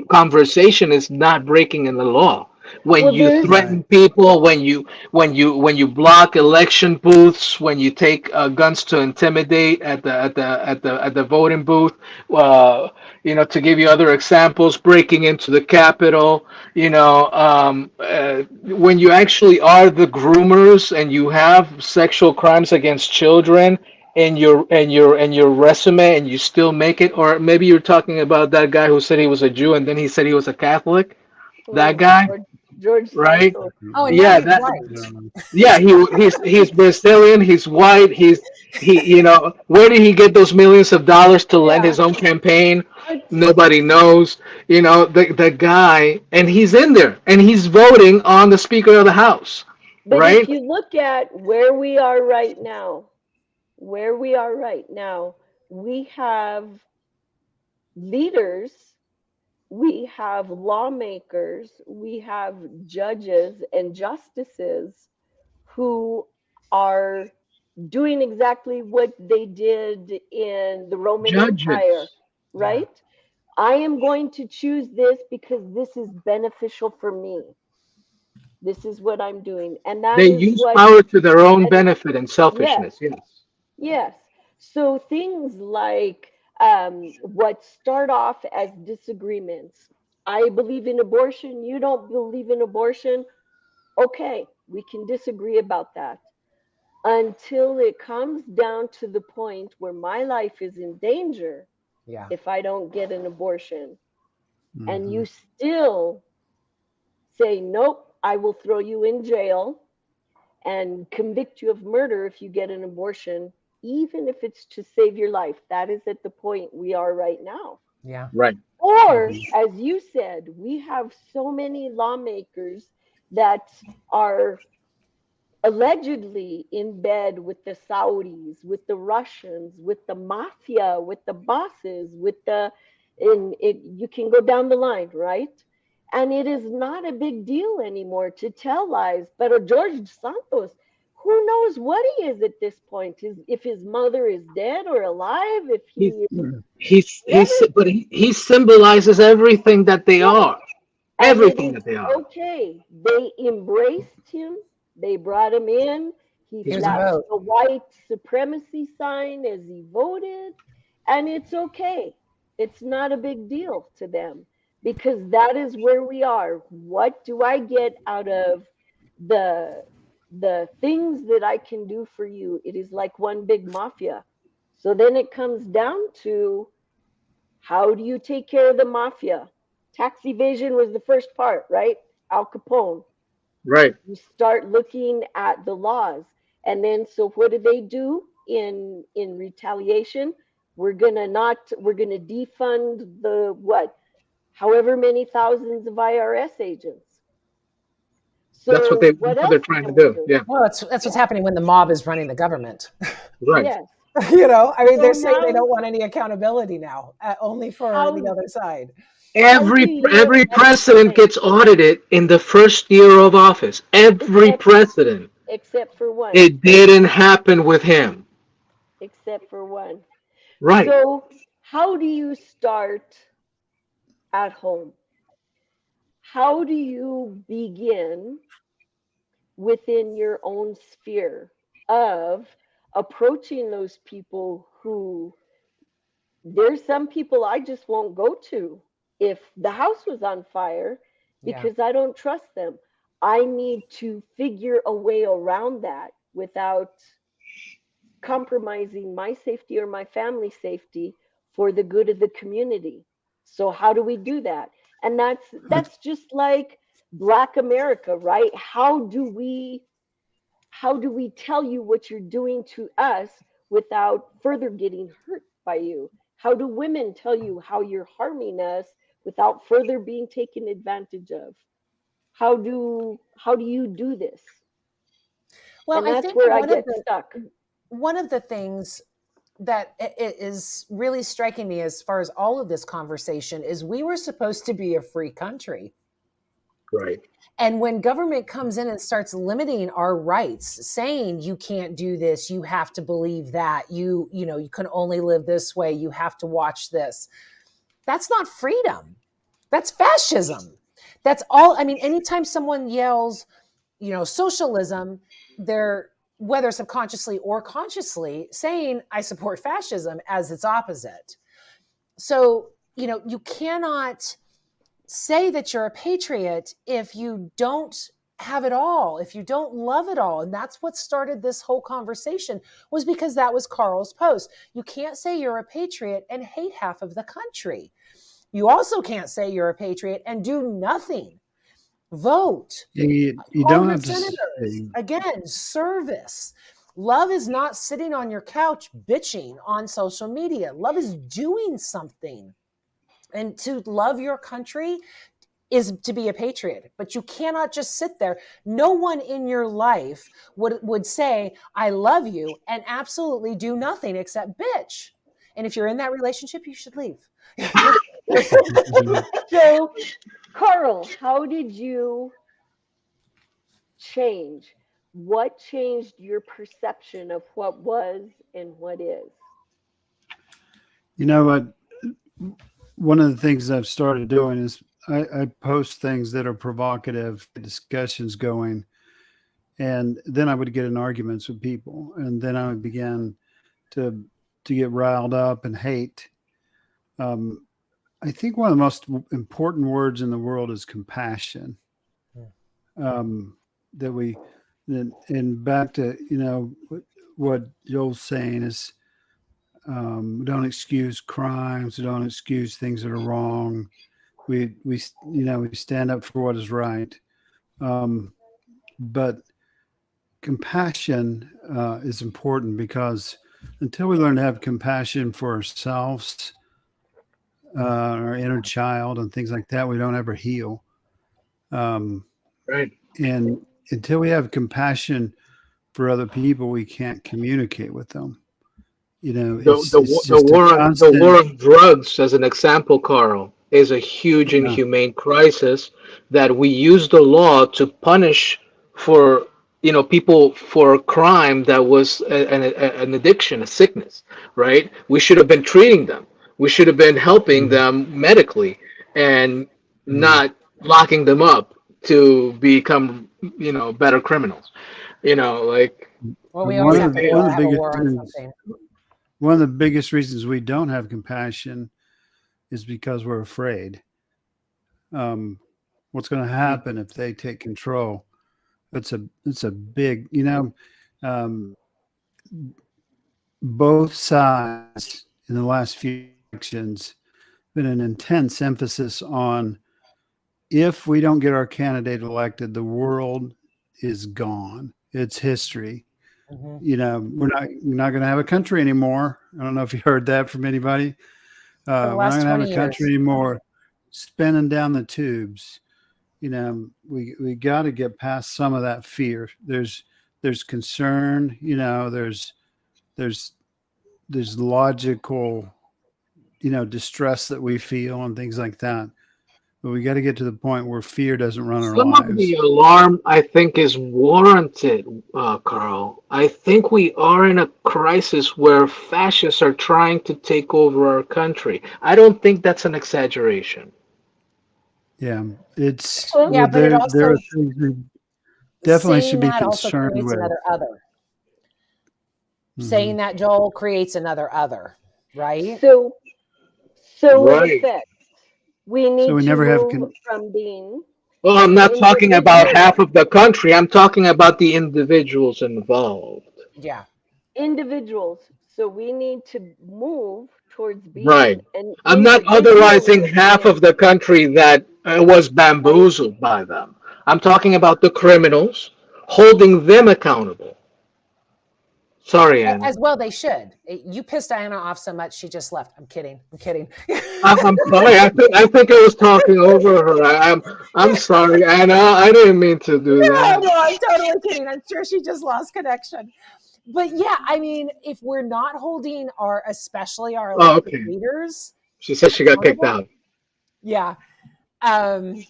conversation is not breaking in the law. When Well, you there's right. threaten people, when you block election booths, when you take guns to intimidate at the voting booth, uh, to give you other examples, breaking into the Capitol, when you actually are the groomers and you have sexual crimes against children and your resume and you still make it, or maybe you're talking about that guy who said he was a Jew and then he said he was a Catholic, that oh, guy, George right? Santos. Oh, and now Yeah, he's that, white. yeah, he's Brazilian, he's white, where did he get those millions of dollars to lend Yeah, his own campaign? but Nobody knows. The guy, and he's in there and he's voting on the Speaker of the House, if right? you look at where we are right now, where we are right now, we have leaders, we have lawmakers, we have judges and justices who are doing exactly what they did in the Roman Empire, Judges. Yeah. right? I am going to choose this because this is beneficial for me. This is what I'm doing. And that They is use what, power to their own and benefit and yes, selfishness. Yes. yes. So things like what start off as disagreements. I believe in abortion. You don't believe in abortion. Okay, we can disagree about that until it comes down to the point where my life is in danger Yeah. if I don't get an abortion. And Mhm. you still say, nope, I will throw you in jail and convict you of murder if you get an abortion, even if it's to save your life. That is at the point we are right now. Yeah. Right. Or, Mhm. as you said, we have so many lawmakers that are allegedly in bed with the Saudis, with the Russians, with the mafia, with the bosses, with the in it you can go down the line, right? And it is not a big deal anymore to tell lies. But a George Santos, who knows what he is at this point? If his mother is dead or alive, if He's he he's never but he symbolizes everything that they right. are. And it Everything is that they are. okay. They embraced him. They brought him in. He He's Here's a right. flashed vote. the white supremacy sign as he voted. And it's okay. It's not a big deal to them because that is where we are. What do I get out of the the things that I can do for you? It is like one big mafia. So then it comes down to how do you take care of the mafia? Tax evasion was the first part, right? Al Capone. Right. You start looking at the laws. And then so what do they do in retaliation? We're gonna defund the what? However many thousands of IRS agents. So what That's what they're else trying to can we do. do? Yeah. Well, that's what's Yeah. happening when the mob is running the government. Right. Yes. I mean, So they're saying they now don't want any accountability now, only for the how other side. how do you Every president explain gets audited in the first year of office. Every except president. except for one? It didn't happen with him. Except for one. Right. So, how do you start at home? How do you begin within your own sphere of approaching those people who there's some people I just won't go to if the house was on fire Yeah. because I don't trust them. I need to figure a way around that without compromising my safety or my family's safety for the good of the community. So how do we do that? And I, that's just like Black America, right? How do we tell you what you're doing to us without further getting hurt by you? How do women tell you how you're harming us without further being taken advantage of? How do you do this? Well, And I that's think where I get stuck. one of the things that is really striking me as far as all of this conversation is we were supposed to be a free country. Right. And when government comes in and starts limiting our rights, saying you can't do this, you have to believe that, you can only live this way, you have to watch this. That's not freedom. That's fascism. That's all. I mean, anytime someone yells, socialism, they're whether subconsciously or consciously saying I support fascism as its opposite. So, you cannot say that you're a patriot if you don't have it all, if you don't love it all. And that's what started this whole conversation, was because that was Carl's post. You can't say you're a patriot and hate half of the country. You also can't say you're a patriot and do nothing. Vote, you call don't your have to senators. say, Again, service. Love is not sitting on your couch bitching on social media. Love is doing something. And to love your country is to be a patriot, but you cannot just sit there. No one in your life would say, I love you, and absolutely do nothing except bitch. And if you're in that relationship, you should leave. So, Carl, how did you change? What changed your perception of what was and what is? you know what? One of the things I've started doing is I post things that are provocative, discussions going, and then I would get in arguments with people, and then I would begin to to get riled up and hate. Um, I think one of the most important words in the world is compassion. Um, that we and back to what Joel's saying is we don't excuse crimes, we don't excuse things that are wrong. We stand up for what is right. Um, but compassion is important because until we learn to have compassion for ourselves, our inner child and things like that. We don't ever heal. Um, Right. and until we have compassion for other people, we can't communicate with them. You know, it's The just a the constant. war on drugs, as an example, Carl, is a huge Yeah, inhumane crisis that we use the law to punish for people for a crime that was an addiction, a sickness, right? We should have been treating them. We should have been helping mm, them medically and yeah. not locking them up to become better criminals. Like Well, we always One have of to one of the have a biggest war on reasons, something. one of the biggest reasons we don't have compassion is because we're afraid. Um, what's going to happen if they take control? It's a big, um, both sides in the last few elections been an intense emphasis on if we don't get our candidate elected, the world is gone. It's history. Hmm. We're not going to have a country anymore. I don't know if you heard that from anybody. For the We're not last going to have a 20 country years. anymore. Spinning down the tubes. We got to get past some of that fear. There's concern. There's there's logical distress that we feel and things like that. But we got to get to the point where fear doesn't run our some of the lives. alarm, I think, is warranted, Carl. I think we are in a crisis where fascists are trying to take over our country. I don't think that's an exaggeration. Yeah, it's Well, Yeah, well, but it there also, are things we definitely should saying be that also concerned creates with. another other. Hmm. Saying that, Joel, creates another other, right? so so it Right. affects. We So need we to never have move from being Well, I'm not talking about individual half of the country. I'm talking about the individuals involved. Yeah. individuals. So we need to move towards being Right. an I'm not individual otherizing half of again, the country that was right? bamboozled by them. I'm talking about the criminals, holding them accountable. Sorry, Anna. As well, they should. You pissed Diana off so much, she just left. I'm kidding. I'm kidding. I'm sorry. I think I was talking over her. I'm sorry, Anna. I didn't mean to do No, that. no, I'm totally kidding. I'm sure she just lost connection. But yeah, I mean, if we're not holding especially our Oh, elected okay. leaders She said she got kicked accountable, out. yeah, um,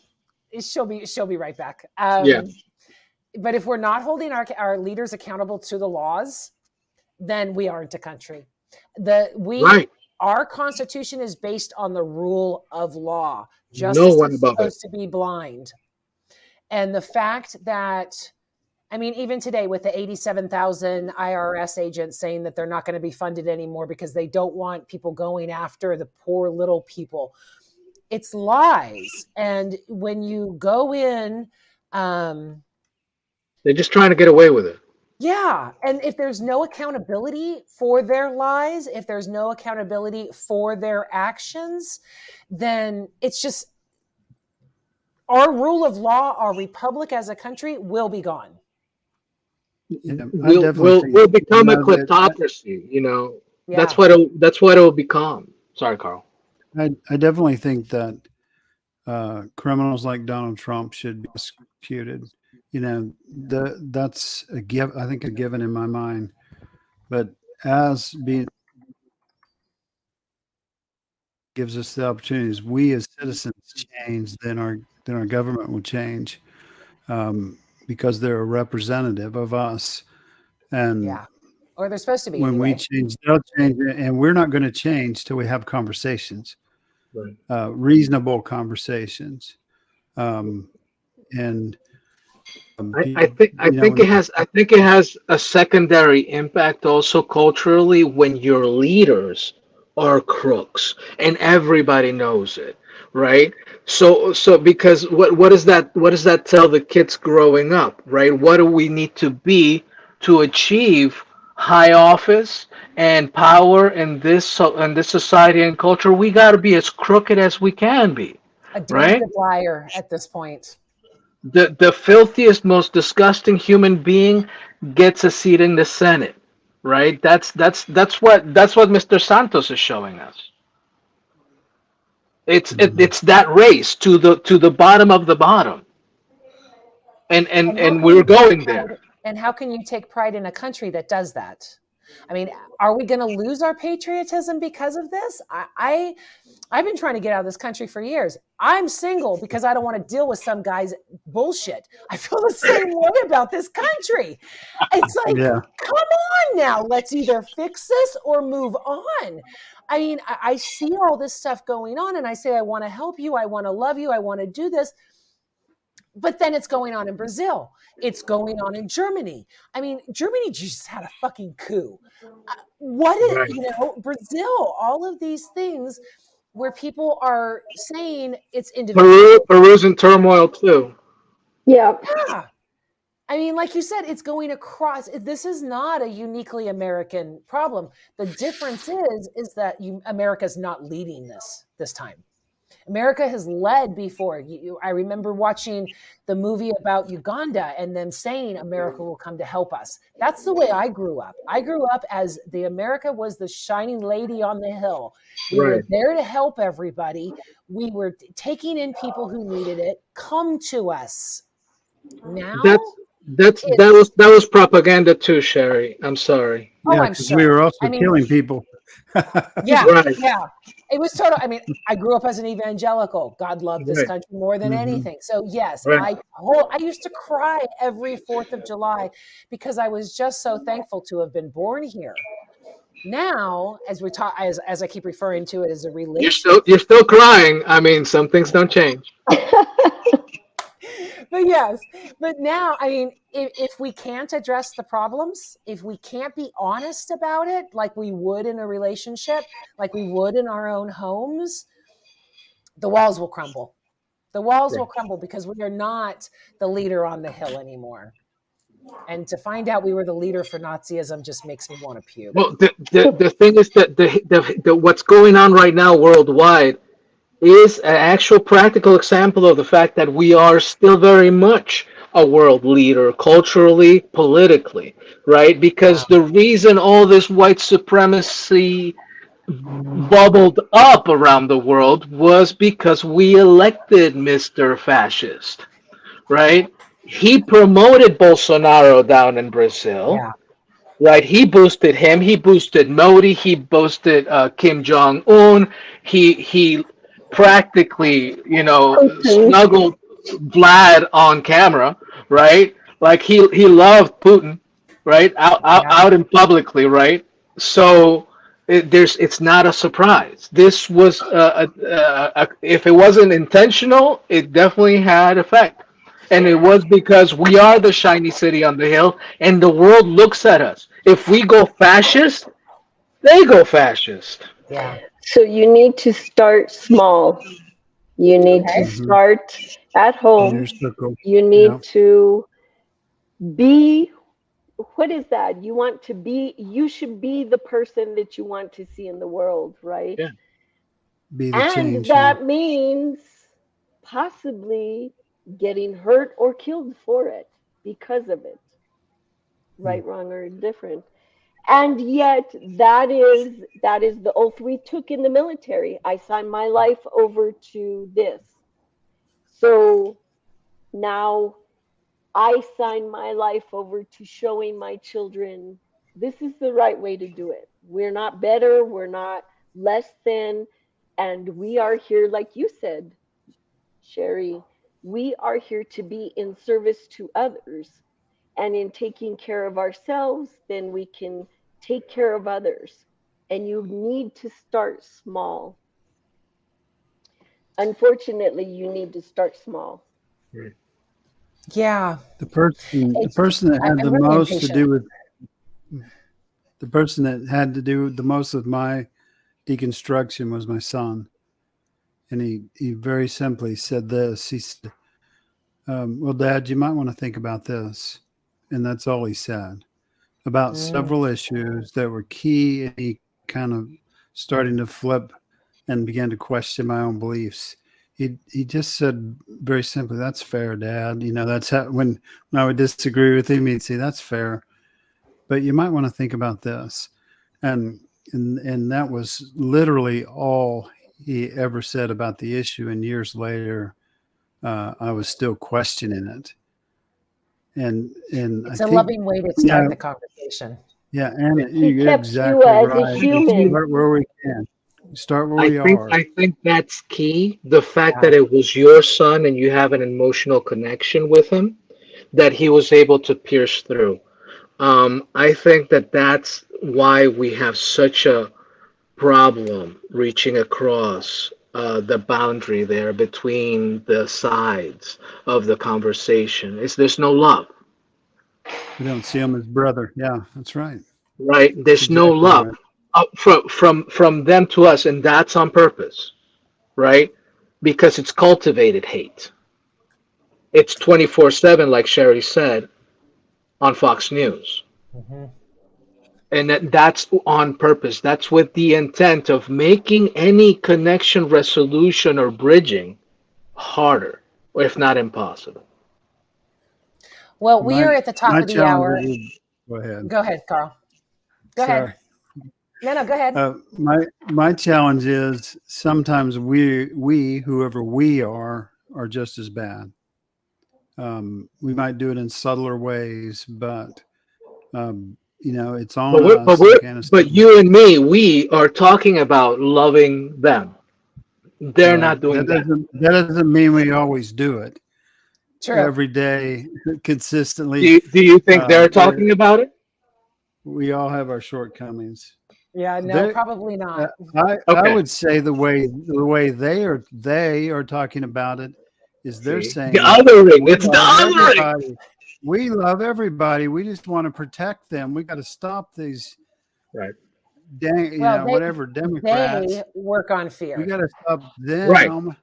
she'll be right back. Yeah. But if we're not holding our leaders accountable to the laws, then we aren't a country. The we Right. Our constitution is based on the rule of law. No Justice one is above it. supposed to be blind. And the fact that, I mean, even today with the 87,000 IRS agents saying that they're not going to be funded anymore because they don't want people going after the poor little people, it's lies. And when you go in, um, They're just trying to get away with it. yeah, and if there's no accountability for their lies, if there's no accountability for their actions, then it's just our rule of law, our republic as a country will be gone. Yeah, I We'll definitely we'll think we'll become a that kleptocracy. That's Yeah. what it'll become. Sorry, Carl. I definitely think that criminals like Donald Trump should be executed. That's a give. I think a given in my mind. But as being gives us the opportunities, we as citizens change, then our government will change, because they're a representative of us. And Yeah. Or they're supposed to be when we anyway. change, they'll change, and we're not going to change till we have conversations, Right. reasonable conversations, um, and I think it has a secondary impact also culturally when your leaders are crooks and everybody knows it, right? So because what does that tell the kids growing up, right? What do we need to be to achieve high office and power in this society and culture? We got to be as crooked as we can be, A damn right? good liar at this point. The filthiest, most disgusting human being gets a seat in the Senate, right? That's what Mr. Santos is showing us. It's that race to the bottom of the bottom, And how and can you we're take going pride? there. And how can you take pride in a country that does that? I mean, are we going to lose our patriotism because of this? I've been trying to get out of this country for years. I'm single because I don't want to deal with some guy's bullshit. I feel the same way about this country. It's like, Yeah. come on now, let's either fix this or move on. I mean, I see all this stuff going on and I say, I want to help you. I want to love you. I want to do this. But then it's going on in Brazil. It's going on in Germany. I mean, Germany just had a fucking coup. Right. Brazil, all of these things where people are saying it's individual. Peru's in turmoil too. Yeah. Yeah. I mean, like you said, it's going across. This is not a uniquely American problem. The difference is that America's not leading this time. America has led before. I remember watching the movie about Uganda and them saying America will come to help us. That's the way I grew up. I grew up as the America was the shining lady on the hill. We were Right. there to help everybody. We were taking in people who needed it. Come to us. Now That's it's, that was propaganda too, Sherry. I'm sorry. oh, Yeah, I'm because we sure. were I also mean, killing people. yeah, Right. yeah. It was total. I mean, I grew up as an evangelical. God loved this Right. country more than Hmm. anything. So yes, Right. I used to cry every 4th of July because I was just so thankful to have been born here. Now, as we talk, as I keep referring to it as a relation, You're still crying. I mean, some things don't change. but yes, but now, I mean, if we can't address the problems, if we can't be honest about it, like we would in a relationship, like we would in our own homes, the walls will crumble. The walls will Right. crumble because we are not the leader on the hill anymore. And to find out we were the leader for Nazism just makes me want to puke. Well, the thing is that the what's going on right now worldwide is an actual practical example of the fact that we are still very much a world leader culturally, politically, right? Yeah. Because the reason all this white supremacy bubbled up around the world was because we elected Mr. Fascist, right? He promoted Bolsonaro down in Brazil, Yeah. right? He boosted him. He boosted Modi. He boosted Kim Jong Un. He practically, Putin. snuggled Vlad on camera, right? Like he loved Putin, right? Yeah. Out in publicly, right? So it's not a surprise. This was if it wasn't intentional, it definitely had effect. And it was because we are the shiny city on the hill, and the world looks at us. If we go fascist, they go fascist. Yeah. So you need to start small. You need to Okay. Hmm. start at In your home. circle. You Yeah. need to be, what is that? You want to be, you should be the person that you want to see in the world, right? Yeah. Be the And change. Yeah. that means possibly getting hurt or killed for it because of it, Mm. right, wrong, or indifferent. And yet that is the oath we took in the military. I signed my life over to this. So now I sign my life over to showing my children this is the right way to do it. We're not better, we're not less than, and we are here, like you said, Sherry, we are here to be in service to others. And in taking care of ourselves, then we can take care of others. And you need to start small. Unfortunately, you need to start small. Yeah. The It's, person that had I'm the really most to impatient. do with the person that had to do the most with my deconstruction was my son. And he very simply said this. He said, well, Dad, you might want to think about this. And that's all he said about Mm, several issues that were key. And he kind of starting to flip and began to question my own beliefs. He just said very simply, "That's fair, Dad." That's how when I would disagree with him, he'd say, "That's fair, but you might want to think about this." And and that was literally all he ever said about the issue, and years later, I was still questioning it. And I It's a think, loving way to you start know, the conversation. yeah, Anna, He you're kept you exactly as a right. We human. start where we can. We start where I we think are. I think that's key. The fact Yeah. that it was your son and you have an emotional connection with him, that he was able to pierce through. I think that that's why we have such a problem reaching across the boundary there between the sides of the conversation. Is there's no love, We don't see him as brother. Yeah, that's right. right? That's There's no exactly love right. from them to us, and that's on purpose, right? Because it's cultivated hate. It's 24/7, like Sherry said on Fox News. Hmm. And that's on purpose. That's with the intent of making any connection, resolution, or bridging harder, or if not impossible. Well, we My are at the top my of the challenge hour. is, go ahead. Go ahead, Carl. Go ahead. Sorry. No, go ahead. My challenge is sometimes we whoever we are just as bad. We might do it in subtler ways, but it's on But we're, but us, we're, like Anna but said. you and me, we are talking about loving them. They're Right. not doing that. That doesn't mean we always do it True. every day Do consistently. you, do you think they're There talking about it? we all have our shortcomings. Yeah, no, There, probably not. I Okay. would say the way they are talking about it is they're See, the saying othering. we It's the love othering. everybody. We love everybody. We just want to protect them. We got to stop these Right. dang, Well, whatever they Democrats. work on We fear. got to stop Right. them,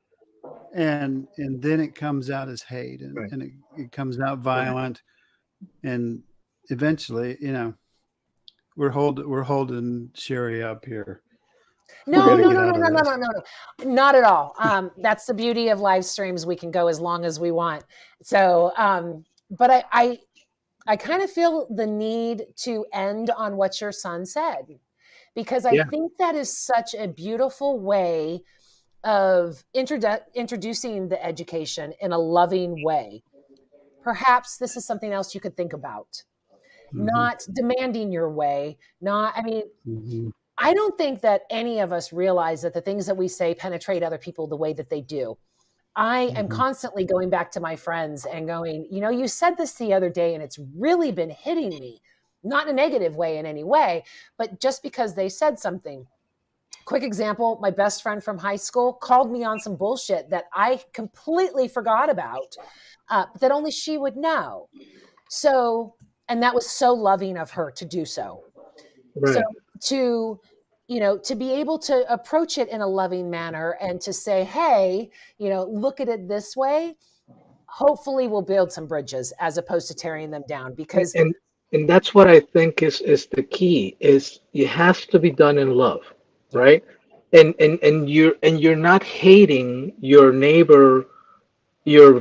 and then it comes out as hate, and, Right. and it comes out Right. violent, and eventually, we're holding Sherry up here. We got No, to no, get no, no, out of no, no, this. no, no, no, not at all. That's the beauty of live streams. We can go as long as we want. So, but I kind of feel the need to end on what your son said, because I Yeah. think that is such a beautiful way of introducing the education in a loving way. Perhaps this is something else you could think about. Hmm. Not demanding your way, not, I mean, Hmm. I don't think that any of us realize that the things that we say penetrate other people the way that they do. I am Hmm. constantly going back to my friends and going, you said this the other day and it's really been hitting me, not in a negative way in any way, but just because they said something. Quick example, my best friend from high school called me on some bullshit that I completely forgot about, that only she would know. So, and that was so loving of her to do so. So Right. to, to be able to approach it in a loving manner and to say, hey, look at it this way, hopefully we'll build some bridges as opposed to tearing them down. And, Because and and that's what I think is the key is it has to be done in love, yeah, right? And you're not hating your neighbor, your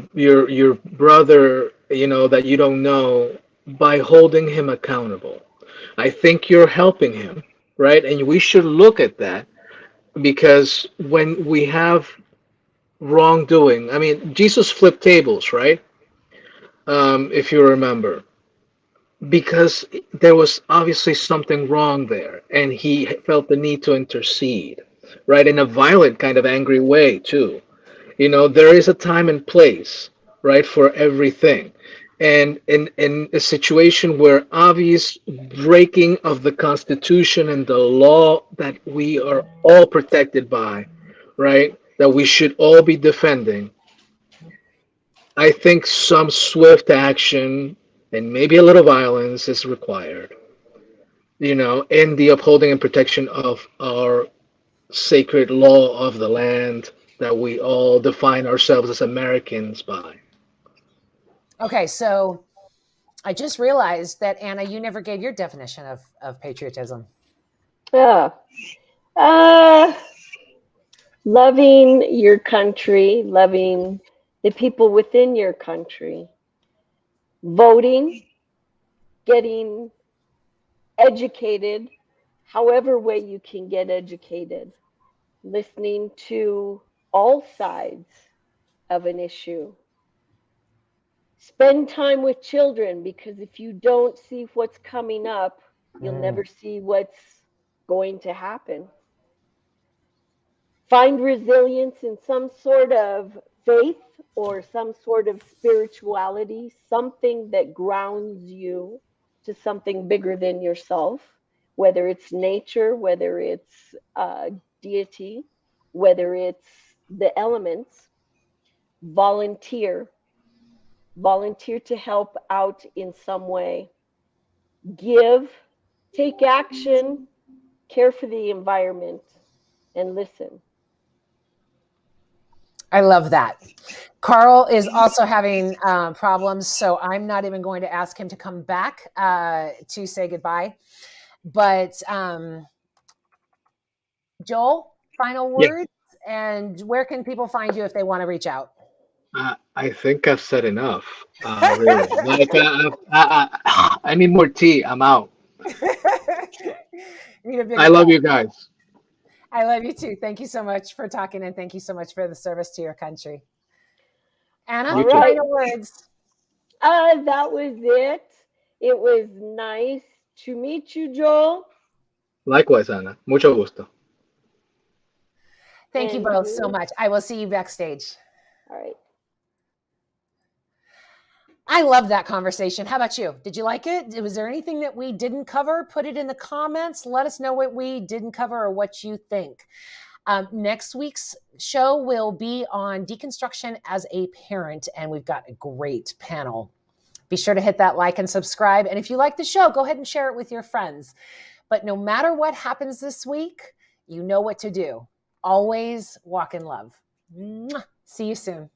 brother, that you don't know by holding him accountable. I think you're helping him, right? And we should look at that because when we have wrongdoing, I mean, Jesus flipped tables, right? If you remember, because there was obviously something wrong there, and he felt the need to intercede, right? In a violent kind of angry way, too. There is a time and place, right, for everything. And in a situation where obvious breaking of the Constitution and the law that we are all protected by, right, that we should all be defending, I think some swift action and maybe a little violence is required, in the upholding and protection of our sacred law of the land that we all define ourselves as Americans by. okay, so I just realized that, Anna, you never gave your definition of patriotism. Yeah. Uh, Loving your country, loving the people within your country, voting, getting educated, however way you can get educated, listening to all sides of an issue. Spend time with children, because if you don't see what's coming up, you'll never see what's going to happen. Find resilience in some sort of faith or some sort of spirituality, something that grounds you to something bigger than yourself, whether it's nature, whether it's deity, whether it's the elements. Volunteer. Volunteer to help out in some way. Give, take action, care for the environment, and listen. I love that. Carl is also having problems, so I'm not even going to ask him to come back to say goodbye. But Joel, final Yeah. words, and where can people find you if they want to reach out? I think I've said enough. Really, like I need more tea. I'm out. Need a I bigger love cup. you guys. I love you too. Thank you so much for talking, and thank you so much for the service to your country. Anna, You All too. right. final words. That was it. It was nice to meet you, Joel. Likewise, Ana. Mucho gusto. Thank you And both so you. much. I will see you backstage. All right. I love that conversation. How about you? Did you like it? Was there anything that we didn't cover? Put it in the comments. Let us know what we didn't cover or what you think. Next week's show will be on deconstruction as a parent, and we've got a great panel. Be sure to hit that like and subscribe. And if you like the show, go ahead and share it with your friends. But no matter what happens this week, you know what to do. Always walk in love. Mwah. See you soon.